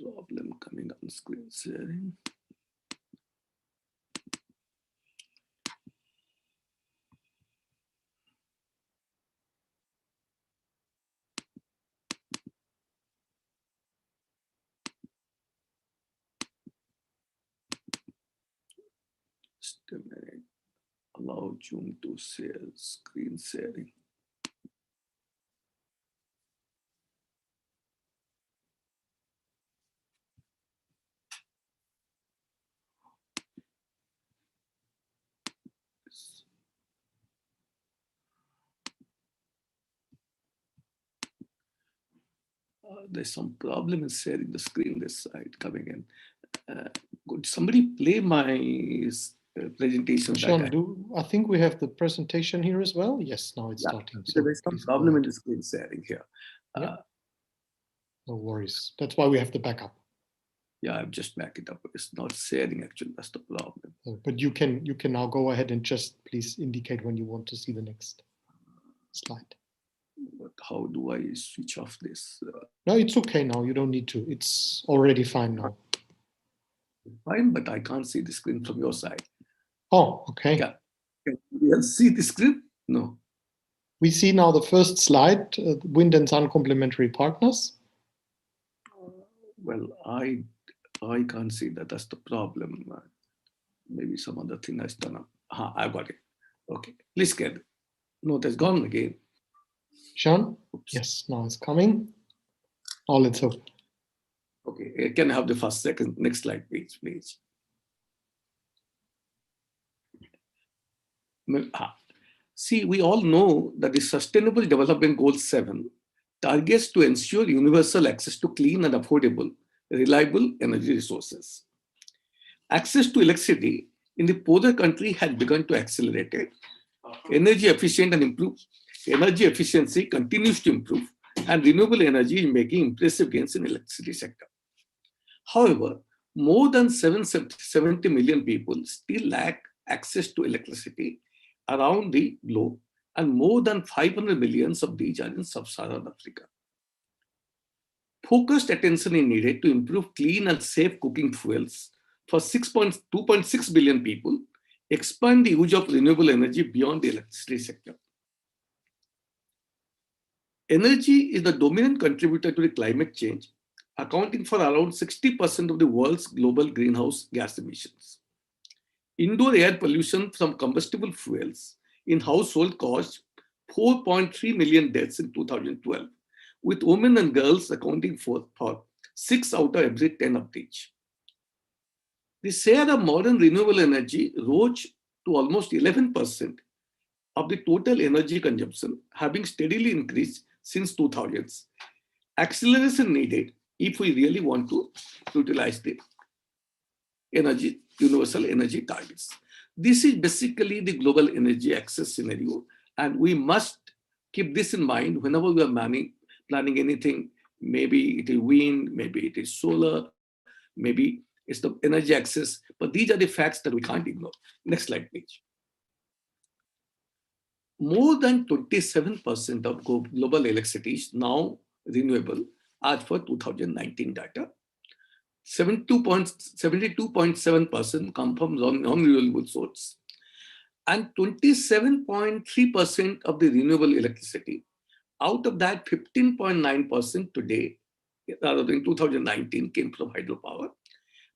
problem coming on screen sharing. Just a minute. Allow Zoom to share screen sharing. There's some problem in sharing the screen this side coming in. Could somebody play my presentation?
Sean, I think we have the presentation here as well? Yes, now it's starting.
So there's some problem in the screen sharing here.
Yeah. No worries. That's why we have the backup.
Yeah, I've just backed it up. It's not sharing actually. That's the problem.
But you can now go ahead and just please indicate when you want to see the next slide.
But how do I switch off this?
No, it's okay now. You don't need to. It's already fine now.
Fine, but I can't see the screen from your side.
Oh, okay.
Yeah. Can you else see the screen? No.
We see now the first slide, wind and sun complementary partners.
Well, I can't see that. That's the problem. Maybe some other thing has done up. I got it. Okay, please get it. No, that's gone again.
Sean? Oops. Yes, now it's coming. All it's open.
Okay, can I have the first second? Next slide, please. See, we all know that the Sustainable Development Goal 7 targets to ensure universal access to clean and affordable, reliable energy resources. Access to electricity in the poorer country has begun to accelerate. Energy efficiency continues to improve, and renewable energy is making impressive gains in the electricity sector. However, more than 770 million people still lack access to electricity around the globe, and more than 500 million of these are in sub-Saharan Africa. Focused attention is needed to improve clean and safe cooking fuels for 2.6 billion people, expand the use of renewable energy beyond the electricity sector. Energy is the dominant contributor to the climate change, accounting for around 60% of the world's global greenhouse gas emissions. Indoor air pollution from combustible fuels in households caused 4.3 million deaths in 2012, with women and girls accounting for 6 out of every 10 of each. The share of modern renewable energy rose to almost 11% of the total energy consumption, having steadily increased since 2000s. Acceleration needed if we really want to utilize the universal energy targets. This is basically the global energy access scenario, and we must keep this in mind whenever we are planning anything. Maybe it is wind, maybe it is solar, maybe it's the energy access, but these are the facts that we can't ignore. Next slide, please. More than 27% of global electricity is now renewable as for 2019 data. 72.7% come from non-renewable sources, and 27.3% of the renewable electricity. Out of that, 15.9% today, rather than 2019, came from hydropower.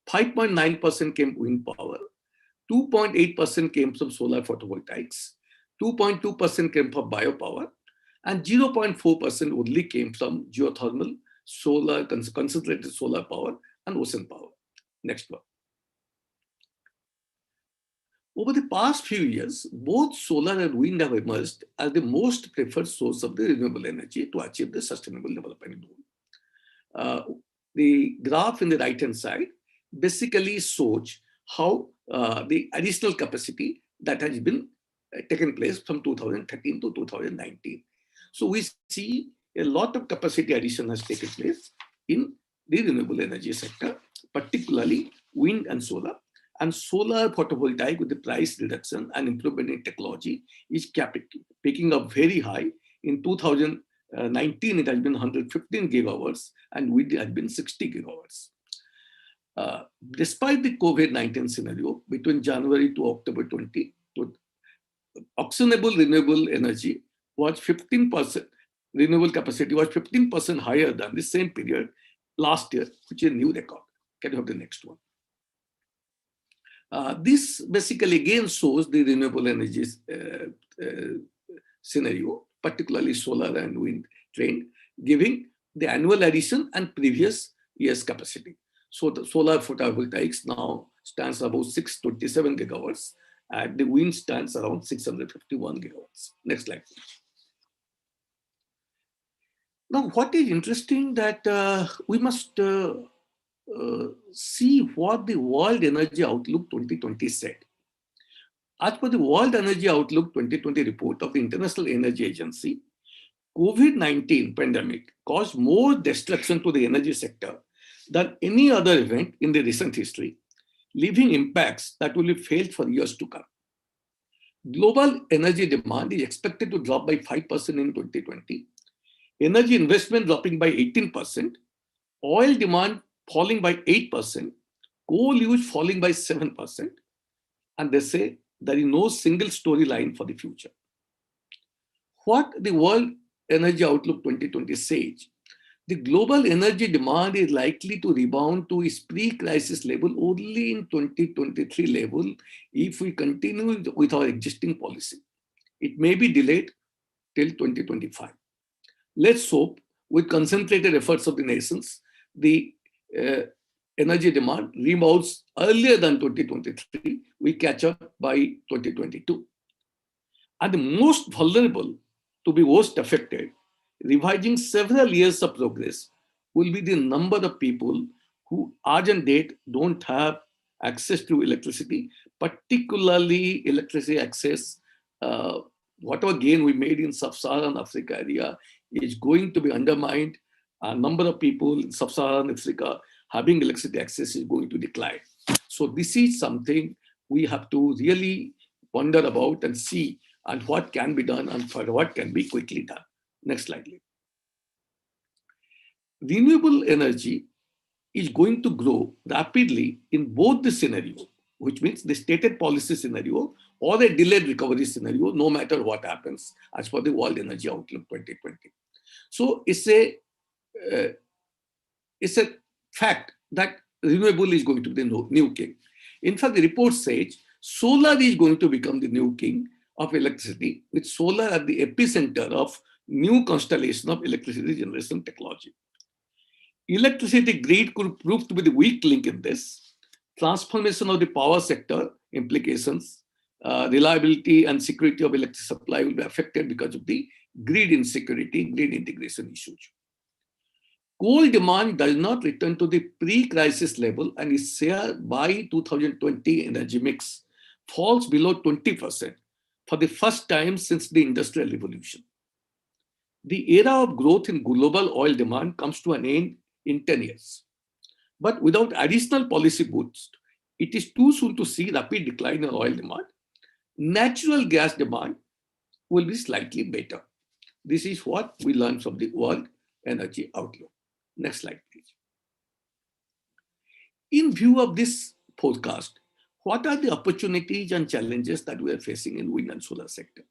5.9% came wind power. 2.8% came from solar photovoltaics. 2.2% came from biopower, and 0.4% only came from geothermal, solar, concentrated solar power, and ocean power. Next one. Over the past few years, both solar and wind have emerged as the most preferred source of the renewable energy to achieve the Sustainable Development Goal. The graph in the right-hand side basically shows how the additional capacity that has been taken place from 2013 to 2019. So we see a lot of capacity addition has taken place in the renewable energy sector, particularly wind and solar. And solar photovoltaic, with the price reduction and improvement in technology, is picking up very high. In 2019, it has been 115 gigawatts, and wind has been 60 gigawatts. Despite the COVID-19 scenario, between January to October 20, auctionable renewable energy was 15%, renewable capacity was 15% higher than the same period last year, which is a new record. Can you have the next one? This basically again shows the renewable energy scenario, particularly solar and wind trend, giving the annual addition and previous year's capacity. So the solar photovoltaics now stands about 627 gigawatts, and the wind stands around 651 gigawatts. Next slide. Now, what is interesting that we must see what the World Energy Outlook 2020 said. As per the World Energy Outlook 2020 report of the International Energy Agency, COVID-19 pandemic caused more destruction to the energy sector than any other event in the recent history, leaving impacts that will be felt for years to come. Global energy demand is expected to drop by 5% in 2020, energy investment dropping by 18%, oil demand falling by 8%, coal use falling by 7%, and they say there is no single storyline for the future. What the World Energy Outlook 2020 says, the global energy demand is likely to rebound to its pre-crisis level only in 2023 level if we continue with our existing policy. It may be delayed till 2025. Let's hope with concentrated efforts of the nations, the energy demand rebounds earlier than 2023, we catch up by 2022. And the most vulnerable to be worst affected, revising several years of progress, will be the number of people who urgent date don't have access to electricity, particularly electricity access. Whatever gain we made in sub-Saharan Africa area is going to be undermined. A number of people in sub-Saharan Africa having electricity access is going to decline. So this is something we have to really ponder about and see and what can be done and for what can be quickly done. Next slide, please. Renewable energy is going to grow rapidly in both the scenario, which means the stated policy scenario or a delayed recovery scenario, no matter what happens as per the World Energy Outlook 2020. So it's a fact that renewable is going to be the new king. In fact, the report says solar is going to become the new king of electricity, with solar at the epicenter of new constellation of electricity generation technology. Electricity grid could prove to be the weak link in this. Transformation of the power sector implications, reliability and security of electricity supply will be affected because of the grid insecurity, grid integration issues. Coal demand does not return to the pre-crisis level, and its share by 2020 energy mix falls below 20% for the first time since the Industrial Revolution. The era of growth in global oil demand comes to an end in 10 years. But without additional policy boost, it is too soon to see rapid decline in oil demand. Natural gas demand will be slightly better. This is what we learned from the World Energy Outlook. Next slide, please. In view of this forecast, what are the opportunities and challenges that we are facing in wind and solar sector?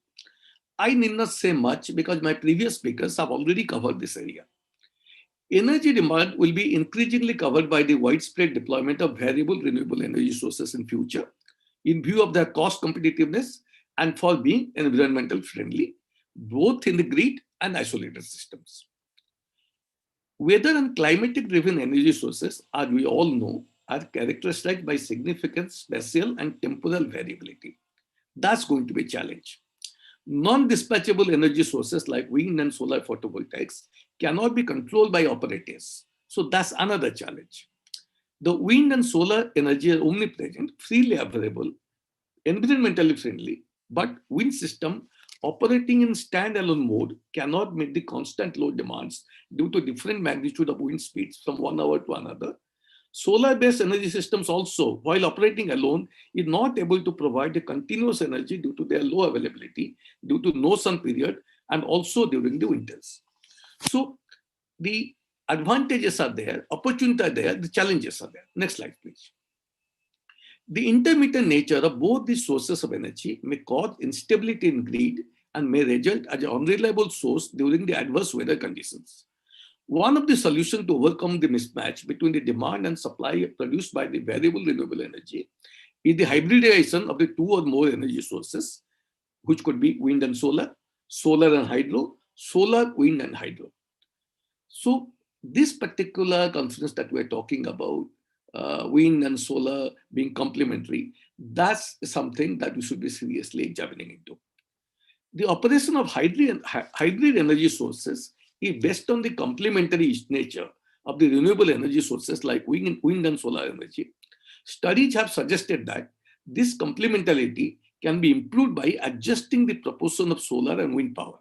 I need not say much because my previous speakers have already covered this area. Energy demand will be increasingly covered by the widespread deployment of variable renewable energy sources in future, in view of their cost competitiveness and for being environmental friendly, both in the grid and isolated systems. Weather and climatic-driven energy sources, as we all know, are characterized by significant spatial and temporal variability. That's going to be a challenge. Non-dispatchable energy sources like wind and solar photovoltaics cannot be controlled by operators. So that's another challenge. The wind and solar energy are omnipresent, freely available, environmentally friendly, but wind system operating in standalone mode cannot meet the constant load demands due to different magnitude of wind speeds from one hour to another. Solar-based energy systems also, while operating alone, is not able to provide a continuous energy due to their low availability, due to no sun period, and also during the winters. So the advantages are there, opportunities are there, the challenges are there. Next slide, please. The intermittent nature of both these sources of energy may cause instability in grid and may result as an unreliable source during the adverse weather conditions. One of the solutions to overcome the mismatch between the demand and supply produced by the variable renewable energy is the hybridization of the two or more energy sources, which could be wind and solar, solar and hydro, solar, wind and hydro. So this particular conference that we're talking about, wind and solar being complementary, that's something that we should be seriously examining into. The operation of hybrid energy sources is based on the complementary nature of the renewable energy sources like wind and solar energy. Studies have suggested that this complementarity can be improved by adjusting the proportion of solar and wind power.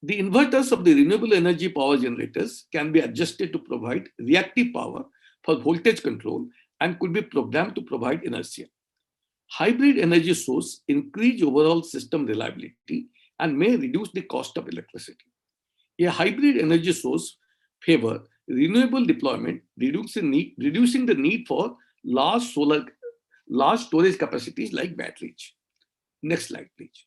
The inverters of the renewable energy power generators can be adjusted to provide reactive power for voltage control and could be programmed to provide inertia. Hybrid energy source increase overall system reliability and may reduce the cost of electricity. A hybrid energy source favor renewable deployment, reducing the need for large storage capacities like batteries. Next slide, please.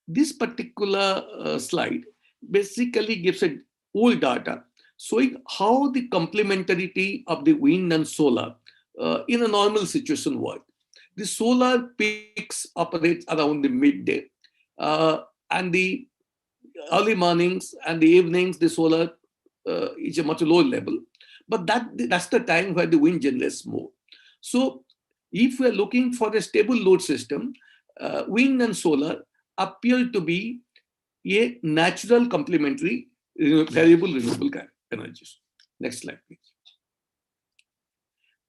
This particular slide basically gives a old data showing how the complementarity of the wind and solar in a normal situation work. The solar peaks operates around the midday, and the early mornings and the evenings, the solar is a much lower level. But that's the time where the wind generates more. So if we're looking for a stable load system, wind and solar appear to be a natural complementary variable renewable energies. Next slide, please.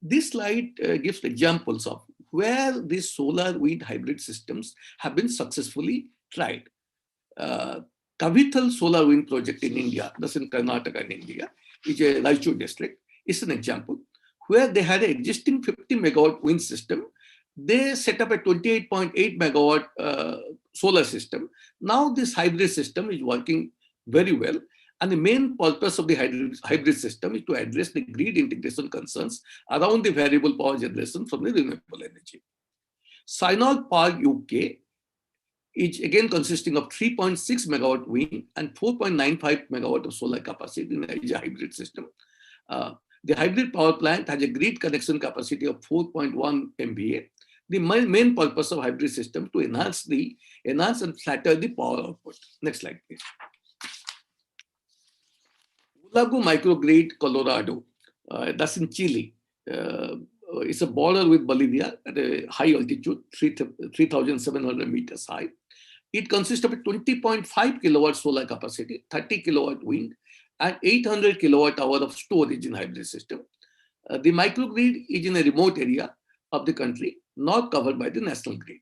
This slide gives examples of where these solar wind hybrid systems have been successfully tried. Kavithal solar wind project in India, that's in Karnataka in India, which is a Raichur district, is an example where they had an existing 50 megawatt wind system. They set up a 28.8 megawatt solar system. Now this hybrid system is working very well. And the main purpose of the hybrid system is to address the grid integration concerns around the variable power generation from the renewable energy. Synod Park, UK, is again consisting of 3.6 megawatt wind and 4.95 megawatt of solar capacity in a hybrid system. The hybrid power plant has a grid connection capacity of 4.1 MVA. The main purpose of hybrid system to enhance and flatter the power output. Next slide, please. Lago microgrid, Colorado, that's in Chile. It's a border with Bolivia at a high altitude, 3,700 meters high. It consists of a 20.5 kilowatt solar capacity, 30 kilowatt wind, and 800 kilowatt hour of storage in hybrid system. The microgrid is in a remote area of the country, not covered by the national grid.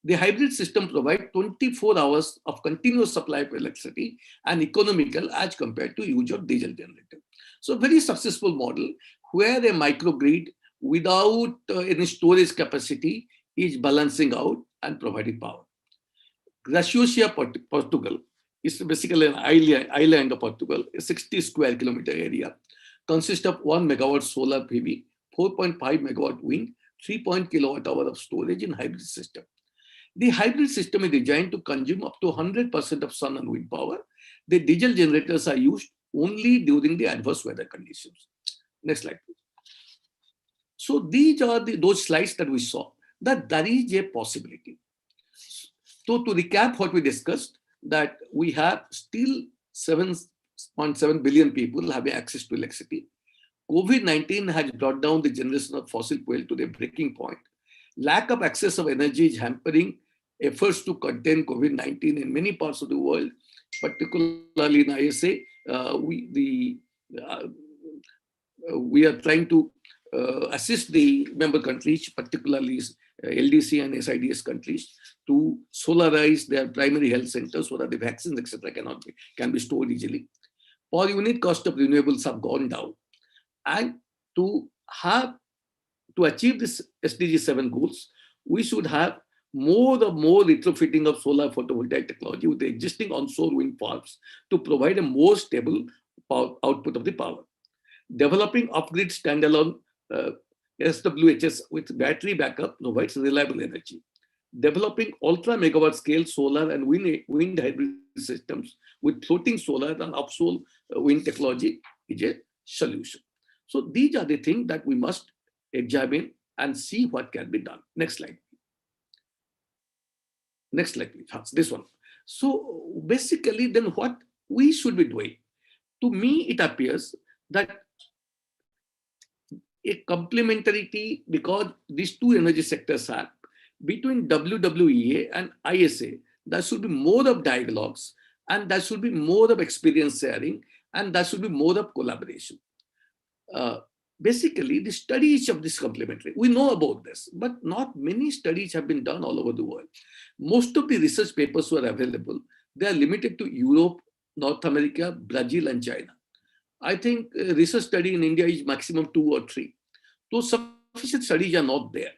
The hybrid system provides 24 hours of continuous supply of electricity and economical as compared to use of diesel generator. So very successful model where a microgrid without any storage capacity is balancing out and providing power. Graciosa, Portugal is basically an island of Portugal, a 60 square kilometer area, consists of 1 megawatt solar PV, 4.5 megawatt wind, 3 kilowatt hour of storage in hybrid system. The hybrid system is designed to consume up to 100% of sun and wind power. The diesel generators are used only during the adverse weather conditions. Next slide, please. So these are those slides that we saw, that there is a possibility. So to recap what we discussed, that we have still 7.7 billion people having access to electricity. COVID-19 has brought down the generation of fossil fuel to their breaking point. Lack of access of energy is hampering efforts to contain COVID-19 in many parts of the world, particularly in ISA. We are trying to assist the member countries, particularly LDC and SIDS countries, to solarize their primary health centers so that the vaccines, etc., can be stored easily. Per unit cost of renewables have gone down, and to achieve this SDG 7 goals, we should have more retrofitting of solar photovoltaic technology with the existing onshore wind farms to provide a more stable output of the power. Developing off-grid standalone SWHS with battery backup provides reliable energy. Developing ultra-megawatt scale solar and wind hybrid systems with floating solar and offshore wind technology is a solution. So these are the things that we must examine and see what can be done. Next slide. Next slide, please. This one. So basically, then what we should be doing? To me, it appears that a complementarity, because these two energy sectors are between WWEA and ISA, there should be more of dialogues And that should be more of experience sharing, and that should be more of collaboration. Basically, the studies of this complementary, we know about this, but not many studies have been done all over the world. Most of the research papers who are available, they are limited to Europe, North America, Brazil, and China. I think research study in India is maximum 2 or 3. Those sufficient studies are not there.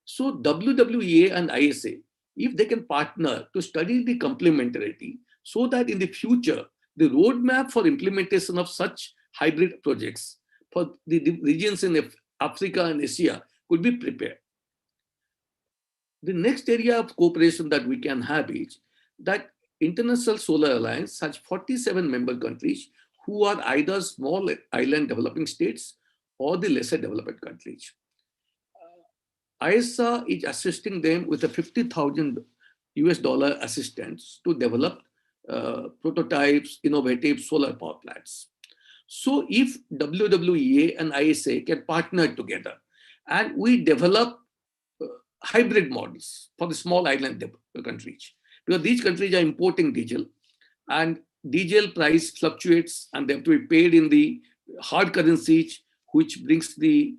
So WWEA and ISA, if they can partner to study the complementarity, so that in the future, the roadmap for implementation of such hybrid projects for the regions in Africa and Asia could be prepared. The next area of cooperation that we can have is that International Solar Alliance has 47 member countries who are either small island developing states or the lesser developed countries. ISA is assisting them with a $50,000 assistance to develop prototypes, innovative solar power plants. So if WWEA and ISA can partner together and we develop hybrid models for the small island countries, because these countries are importing diesel and diesel price fluctuates and they have to be paid in the hard currencies, which brings the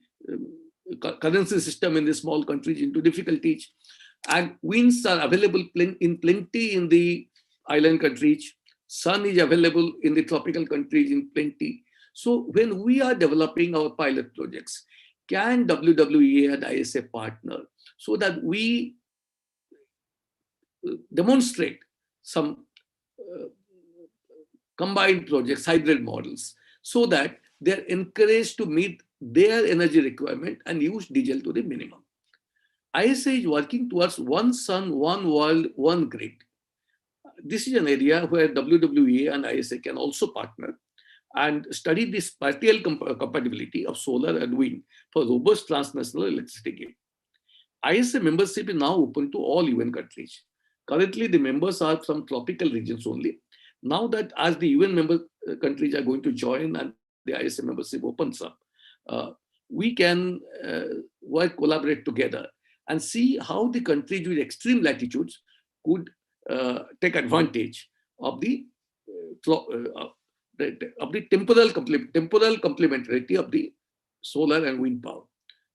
currency system in the small countries into difficulties. And winds are available in plenty in the island countries. Sun is available in the tropical countries in plenty. So when we are developing our pilot projects, can WWEA and ISA partner so that we demonstrate some combined projects, hybrid models, so that they're encouraged to meet their energy requirement and use diesel to the minimum. ISA is working towards one sun, one world, one grid. This is an area where WWEA and ISA can also partner and study the spatial compatibility of solar and wind for robust transnational electricity grid. ISA membership is now open to all UN countries. Currently, the members are from tropical regions only. Now that as the UN member countries are going to join and the ISA membership opens up, we can collaborate together and see how the countries with extreme latitudes could take advantage of the temporal complementarity of the solar and wind power,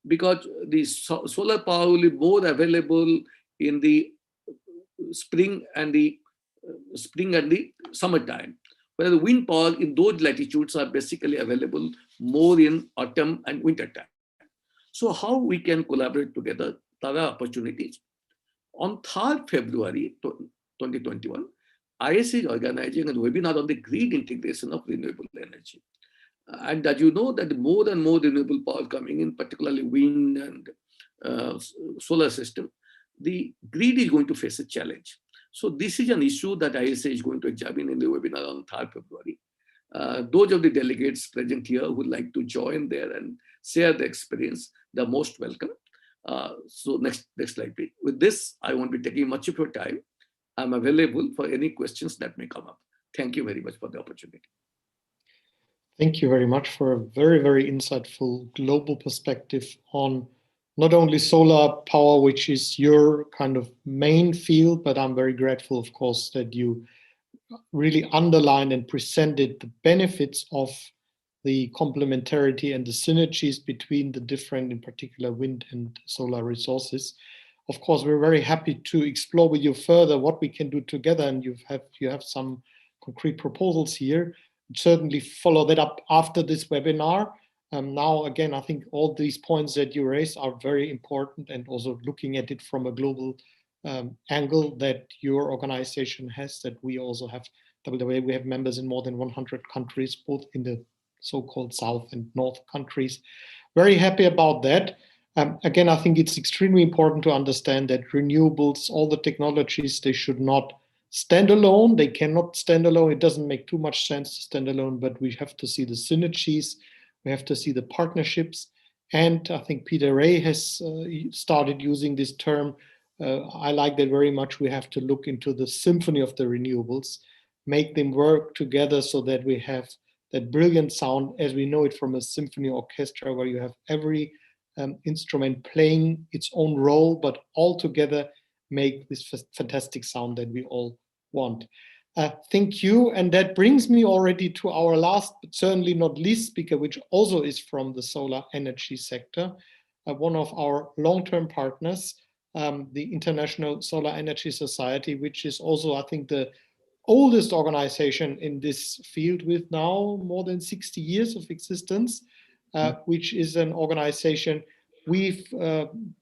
because the solar power will be more available in the spring and the summertime, whereas the wind power in those latitudes are basically available more in autumn and winter time. So how we can collaborate together, there are opportunities. On 3rd February 2021, ISA is organizing a webinar on the grid integration of renewable energy. And as you know that more and more renewable power coming in, particularly wind and solar system, the grid is going to face a challenge. So this is an issue that ISA is going to examine in the webinar on 3rd February. Those of the delegates present here who would like to join there and share the experience, they're most welcome. So next slide, please. With this, I won't be taking much of your time. I'm available for any questions that may come up. Thank you very much for the opportunity.
Thank you very much for a very, very insightful global perspective on not only solar power, which is your kind of main field, but I'm very grateful, of course, that you really underlined and presented the benefits of the complementarity and the synergies between the different, in particular, wind and solar resources. Of course, we're very happy to explore with you further what we can do together, and you have some concrete proposals here. Certainly follow that up after this webinar. Now, again, I think all these points that you raised are very important, and also looking at it from a global angle that your organization has, that we also have. WWEC, we have members in more than 100 countries, both in the so-called South and North countries. Very happy about that. Again, I think it's extremely important to understand that renewables, all the technologies, they should not stand alone. They cannot stand alone. It doesn't make too much sense to stand alone, but we have to see the synergies. We have to see the partnerships. And I think Peter Ray has started using this term. I like that very much. We have to look into the symphony of the renewables, make them work together so that we have that brilliant sound as we know it from a symphony orchestra, where you have every instrument playing its own role, but all together make this fantastic sound that we all want. Thank you. And that brings me already to our last, but certainly not least speaker, which also is from the solar energy sector, one of our long-term partners, the International Solar Energy Society, which is also, I think, the oldest organization in this field with now more than 60 years of existence, which is an organization we've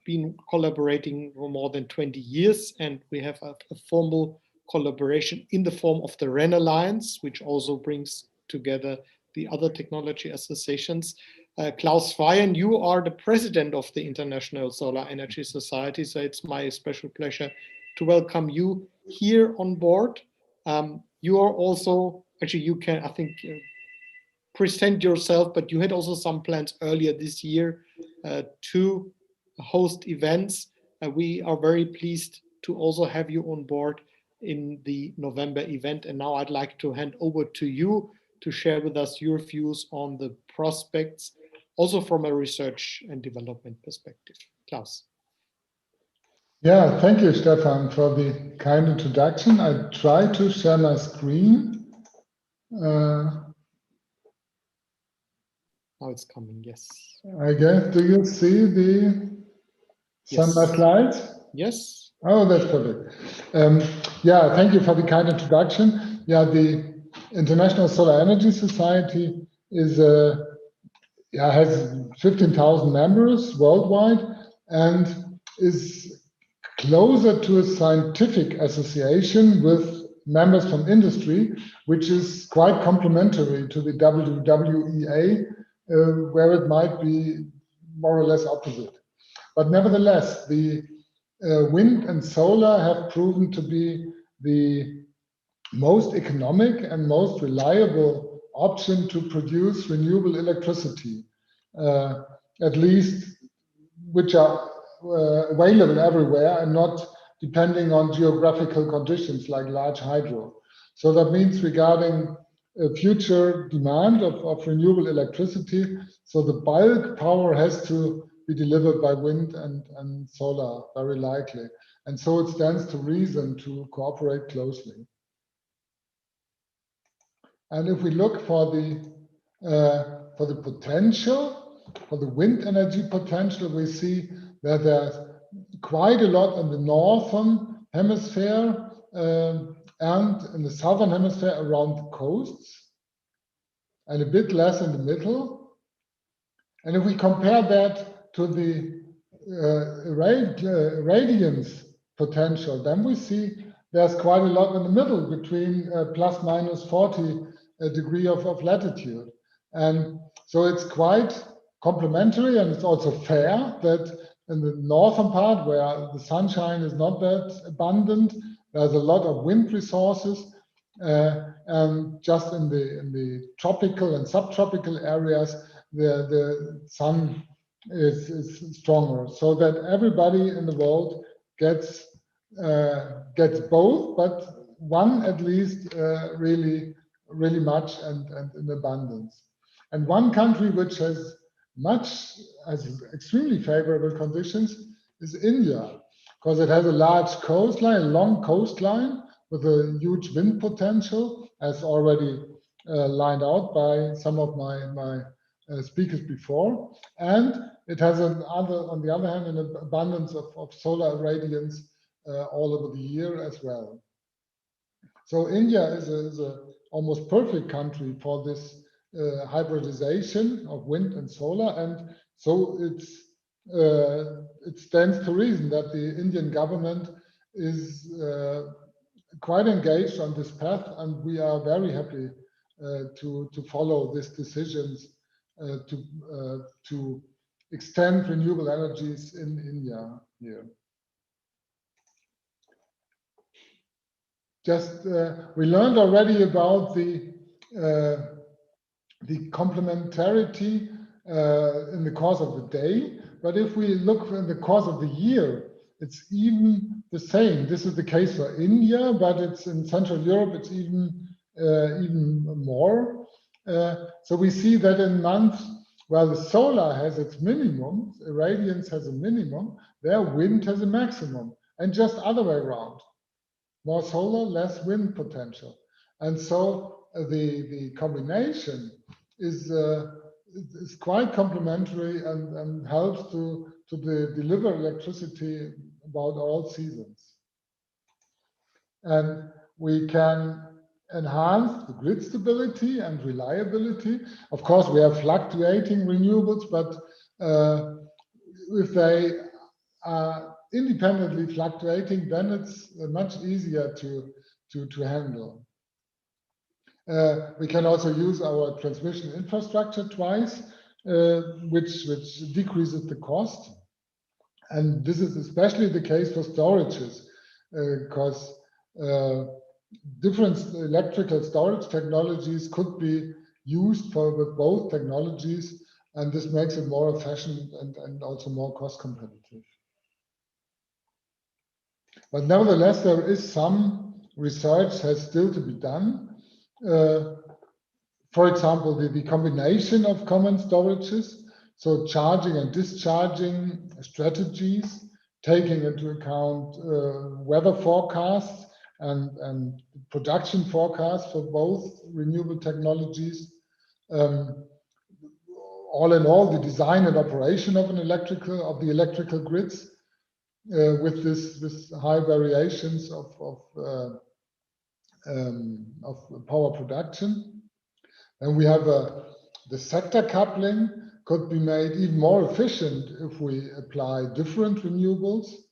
been collaborating for more than 20 years, and we have a formal collaboration in the form of the REN Alliance, which also brings together the other technology associations. Klaus Feyen, you are the president of the International Solar Energy Society, so it's my special pleasure to welcome you here on board. You are also, actually you can, I think, present yourself, but you had also some plans earlier this year to host events. We are very pleased to also have you on board in the November event. And now I'd like to hand over to you to share with us your views on the prospects, also from a research and development perspective. Klaus.
Yeah, thank you, Stefan, for the kind introduction. I try to share my screen.
Now it's coming, yes.
I guess, do you see some of my slides?
Yes.
Oh, that's perfect. Yeah, thank you for the kind introduction. Yeah, the International Solar Energy Society is has 15,000 members worldwide and is closer to a scientific association with members from industry, which is quite complementary to the WWEA, where it might be more or less opposite. But nevertheless, the wind and solar have proven to be the most economic and most reliable option to produce renewable electricity, at least which are available everywhere and not depending on geographical conditions like large hydro. So that means regarding future demand of renewable electricity, so the bulk power has to be delivered by wind and solar, very likely. And so it stands to reason to cooperate closely. And if we look for the potential, for the wind energy potential, we see that there's quite a lot in the northern hemisphere and in the southern hemisphere around the coasts, and a bit less in the middle. And if we compare that to the radiance potential, then we see there's quite a lot in the middle between plus minus 40 degree of latitude. And so it's quite complementary, and it's also fair that in the northern part where the sunshine is not that abundant, there's a lot of wind resources, and just in the tropical and subtropical areas, the sun is stronger, so that everybody in the world gets both, but one at least really much and in abundance. And one country which has extremely favorable conditions is India, because it has a large coastline, a long coastline with a huge wind potential, as already lined out by some of my speakers before. And it has on the other hand, an abundance of solar radiance all over the year as well. So India is a almost perfect country for this hybridization of wind and solar, and so it stands to reason that the Indian government is quite engaged on this path, and we are very happy to follow these decisions to extend renewable energies in India here. Just we learned already about the complementarity in the course of the day, but if we look in the course of the year, it's even the same. This is the case for India, but it's in Central Europe, it's even more. So we see that in months where the solar has its minimum, radiance has a minimum, their wind has a maximum, and just other way around. More solar, less wind potential. And so the combination is quite complementary and helps to deliver electricity about all seasons. And we can enhance the grid stability and reliability. Of course, we have fluctuating renewables, but if they are independently fluctuating, then it's much easier to handle. We can also use our transmission infrastructure twice, which decreases the cost. And this is especially the case for storages, because different electrical storage technologies could be used with both technologies, and this makes it more efficient and also more cost competitive. But nevertheless, there is some research has still to be done. For example, the combination of common storages, so charging and discharging strategies, taking into account weather forecasts and production forecasts for both renewable technologies. All in all, the design and operation of the electrical grids with this high variations of power production. And we have the sector coupling could be made even more efficient if we apply different renewables.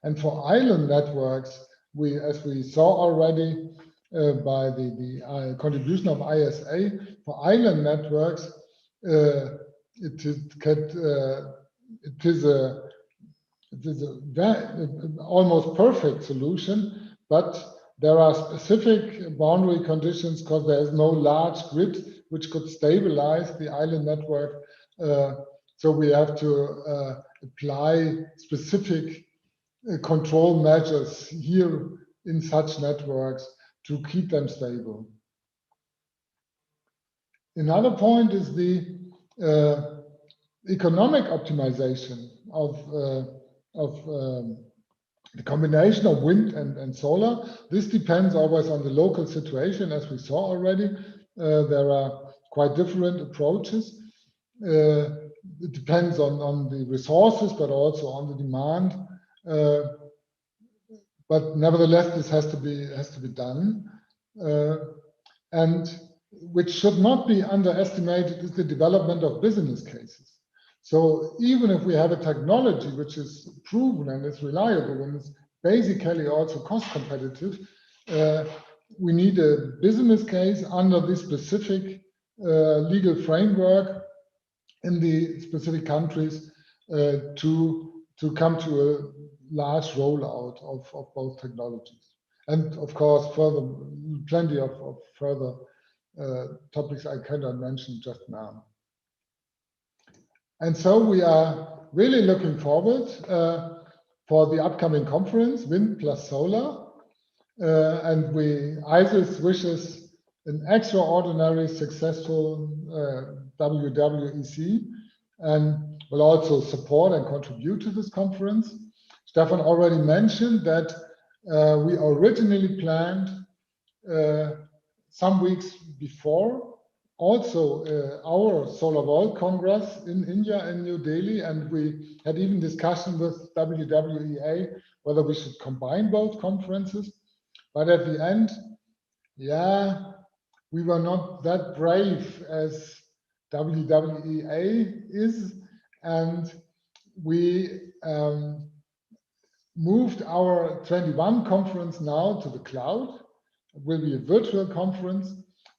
And for island networks, as we saw already by the contribution of ISA, for island networks, it is a almost perfect solution, but there are specific boundary conditions because there is no large grid which could stabilize the island network. So we have to apply specific control measures here in such networks to keep them stable. Another point is the economic optimization of the combination of wind and solar. This depends always on the local situation, as we saw already. There are quite different approaches. It depends on the resources, but also on the demand. But nevertheless, this has to be done. And which should not be underestimated is the development of business cases. So even if we have a technology which is proven and is reliable and is basically also cost competitive, we need a business case under this specific legal framework in the specific countries to come to a large rollout of both technologies. And of course, plenty of further topics I cannot mention just now. And so we are really looking forward for the upcoming conference, Wind plus Solar. And ISIS wishes an extraordinary successful WWEC and will also support and contribute to this conference. Stefan already mentioned that we originally planned some weeks before also our Solar World Congress in India in New Delhi, and we had even discussion with WWEA whether we should combine both conferences. But at the end, yeah, we were not that brave as WWEA is, and we moved our 21 conference now to the cloud. It will be a virtual conference,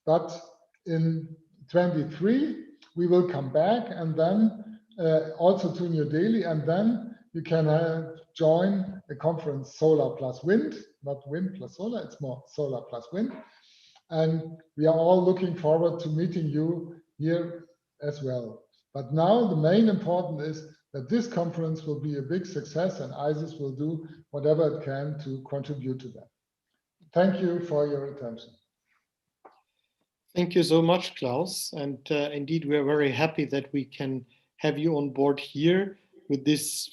but in 23 we will come back and then also to New Delhi, and then you can join the conference Solar plus Wind, not Wind plus Solar, it's more Solar plus Wind. And we are all looking forward to meeting you here as well. But now the main important is that this conference will be a big success, and ISIS will do whatever it can to contribute to that. Thank you for your attention.
Thank you so much, Klaus. And indeed, we are very happy that we can have you on board here with this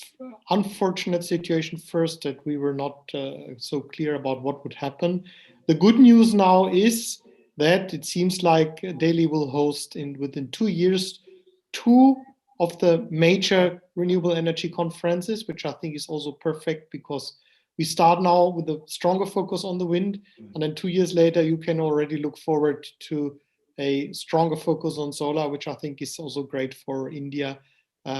unfortunate situation first, that we were not so clear about what would happen. The good news now is that it seems like Delhi will host within 2 years 2 of the major renewable energy conferences, which I think is also perfect because we start now with a stronger focus on the wind, and then 2 years later you can already look forward to a stronger focus on solar, which I think is also great for India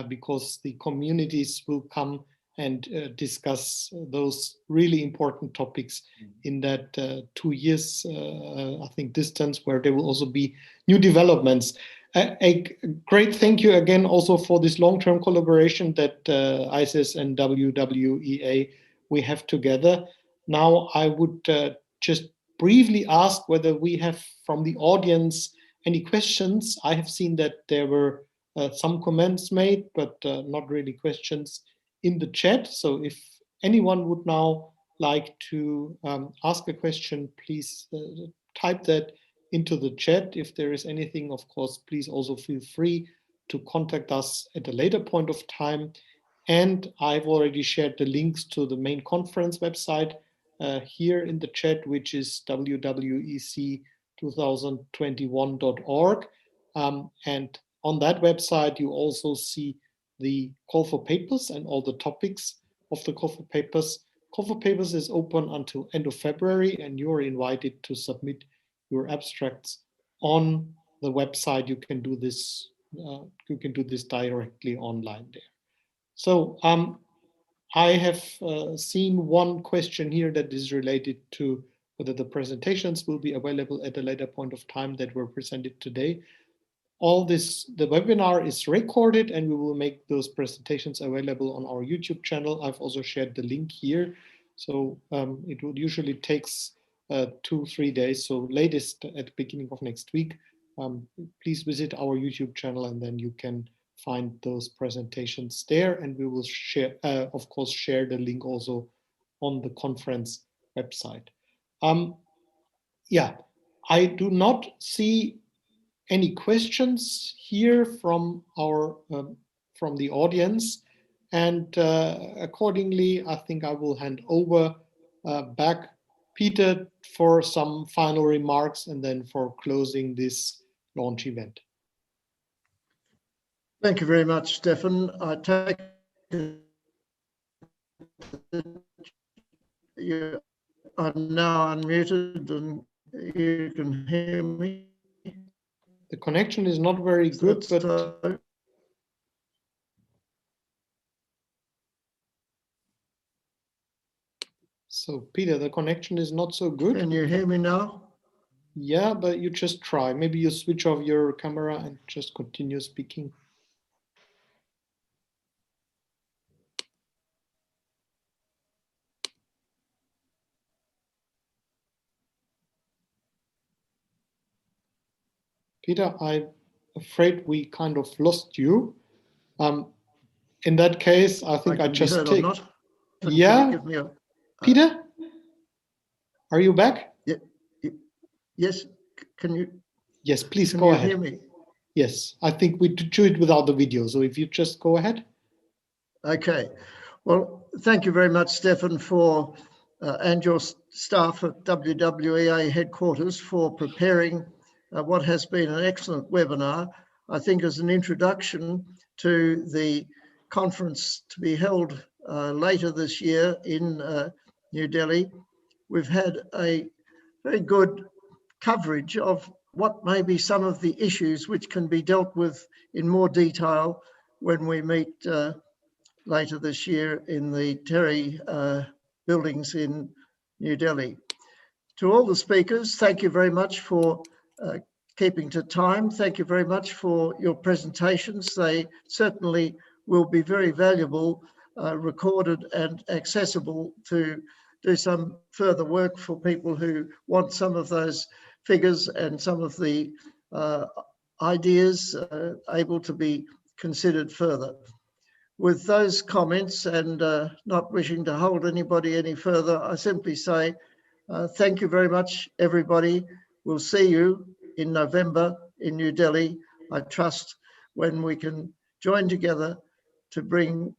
because the communities will come and discuss those really important topics in that 2 years, I think, distance, where there will also be new developments. A great thank you again also for this long-term collaboration that ICES and WWEA we have together. Now I would just briefly ask whether we have from the audience any questions. I have seen that there were some comments made, but not really questions in the chat. So if anyone would now like to ask a question, please type that into the chat. If there is anything, of course, please also feel free to contact us at a later point of time. And I've already shared the links to the main conference website here in the chat, which is WWEC2021.org. And on that website, you also see the call for papers and all the topics of the call for papers. Call for papers is open until end of February, and you're invited to submit your abstracts on the website. You can do this. You can do this directly online there. So I have seen one question here that is related to whether the presentations will be available at a later point of time that were presented today. The webinar is recorded and we will make those presentations available on our YouTube channel. I've also shared the link here. So it would usually takes 2-3 days, so latest at the beginning of next week. Please visit our YouTube channel and then you can find those presentations there, and we will share, of course, share the link also on the conference website. Yeah, I do not see any questions here from our from the audience, and accordingly, I think I will hand over back Peter for some final remarks and then for closing this launch event.
Thank you very much, Stefan. I take it you are now unmuted and you can hear me.
The connection is not very good, but so Peter, the connection is not so good.
Can you hear me now?
Yeah, but you just try. Maybe you switch off your camera and just continue speaking. Peter, I'm afraid we kind of lost you. In that case, I think I just take. Yeah,
give me a,
Peter, are you back?
Yeah, yes. Can you?
Yes, please go ahead.
Can you hear me?
Yes, I think we do it without the video. So if you just go ahead.
Okay. Well, thank you very much, Stefan, for and your staff at WWEA headquarters for preparing what has been an excellent webinar. I think as an introduction to the conference to be held later this year in New Delhi. We've had a very good coverage of what may be some of the issues which can be dealt with in more detail when we meet later this year in the Terry buildings in New Delhi. To all the speakers, thank you very much for keeping to time. Thank you very much for your presentations. They certainly will be very valuable, recorded and accessible to do some further work for people who want some of those figures and some of the ideas able to be considered further. With those comments and not wishing to hold anybody any further, I simply say thank you very much, everybody. We'll see you in November in New Delhi, I trust, when we can join together to bring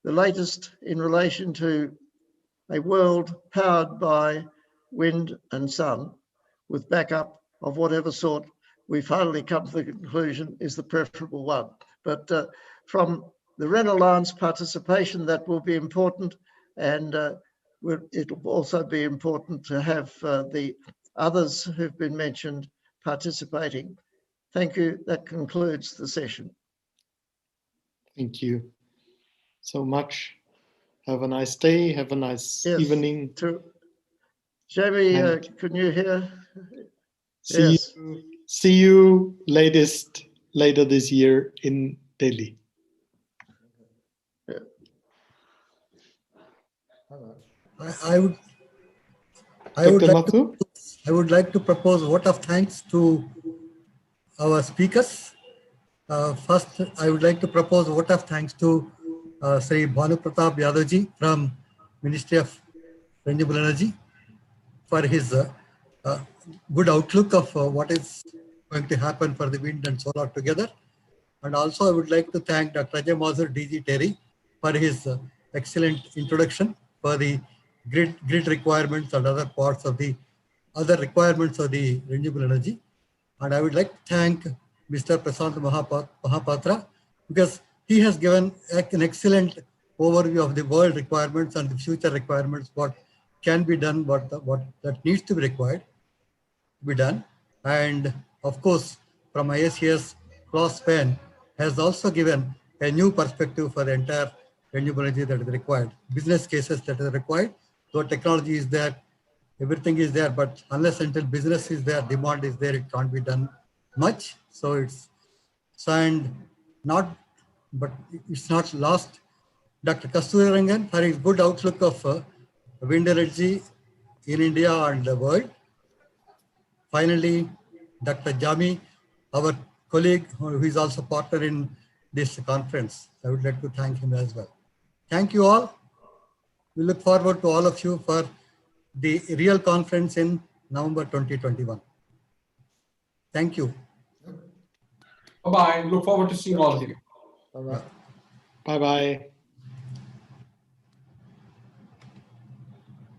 the latest in relation to a world powered by wind and sun, with backup of whatever sort we finally come to the conclusion is the preferable one. But from the Renaissance participation, that will be important, and it will also be important to have the others who've been mentioned participating. Thank you. That concludes the session.
Thank you so much. Have a nice day. Have a nice evening.
Jamie, can you hear?
See you later this year in Delhi.
I would like to propose a vote of thanks to our speakers. First, I would like to propose a vote of thanks to Sri Bhanu Pratap Yadavji from Ministry of Renewable Energy for his good outlook of what is going to happen for the wind and solar together. And also I would like to thank Dr. Ajay Mathur, DG Terry, for his excellent introduction for the grid requirements and other parts of the other requirements of the renewable energy. And I would like to thank Mr. Prasant Mahapatra, because he has given an excellent overview of the world requirements and the future requirements, what can be done, what that needs to be required to be done. And of course, from ISCS, Klaus Penn has also given a new perspective for the entire renewable energy that is required, business cases that are required. So technology is there, everything is there, but unless until business is there, demand is there, it can't be done much. So it's not lost. Dr. Kasturi Rangan for his good outlook of wind energy in India and the world. Finally, Dr. Jami, our colleague who is also partner in this conference. I would like to thank him as well. Thank you all. We look forward to all of you for the real conference in November 2021. Thank you.
Bye-bye. Look forward to seeing all of you.
Bye-bye.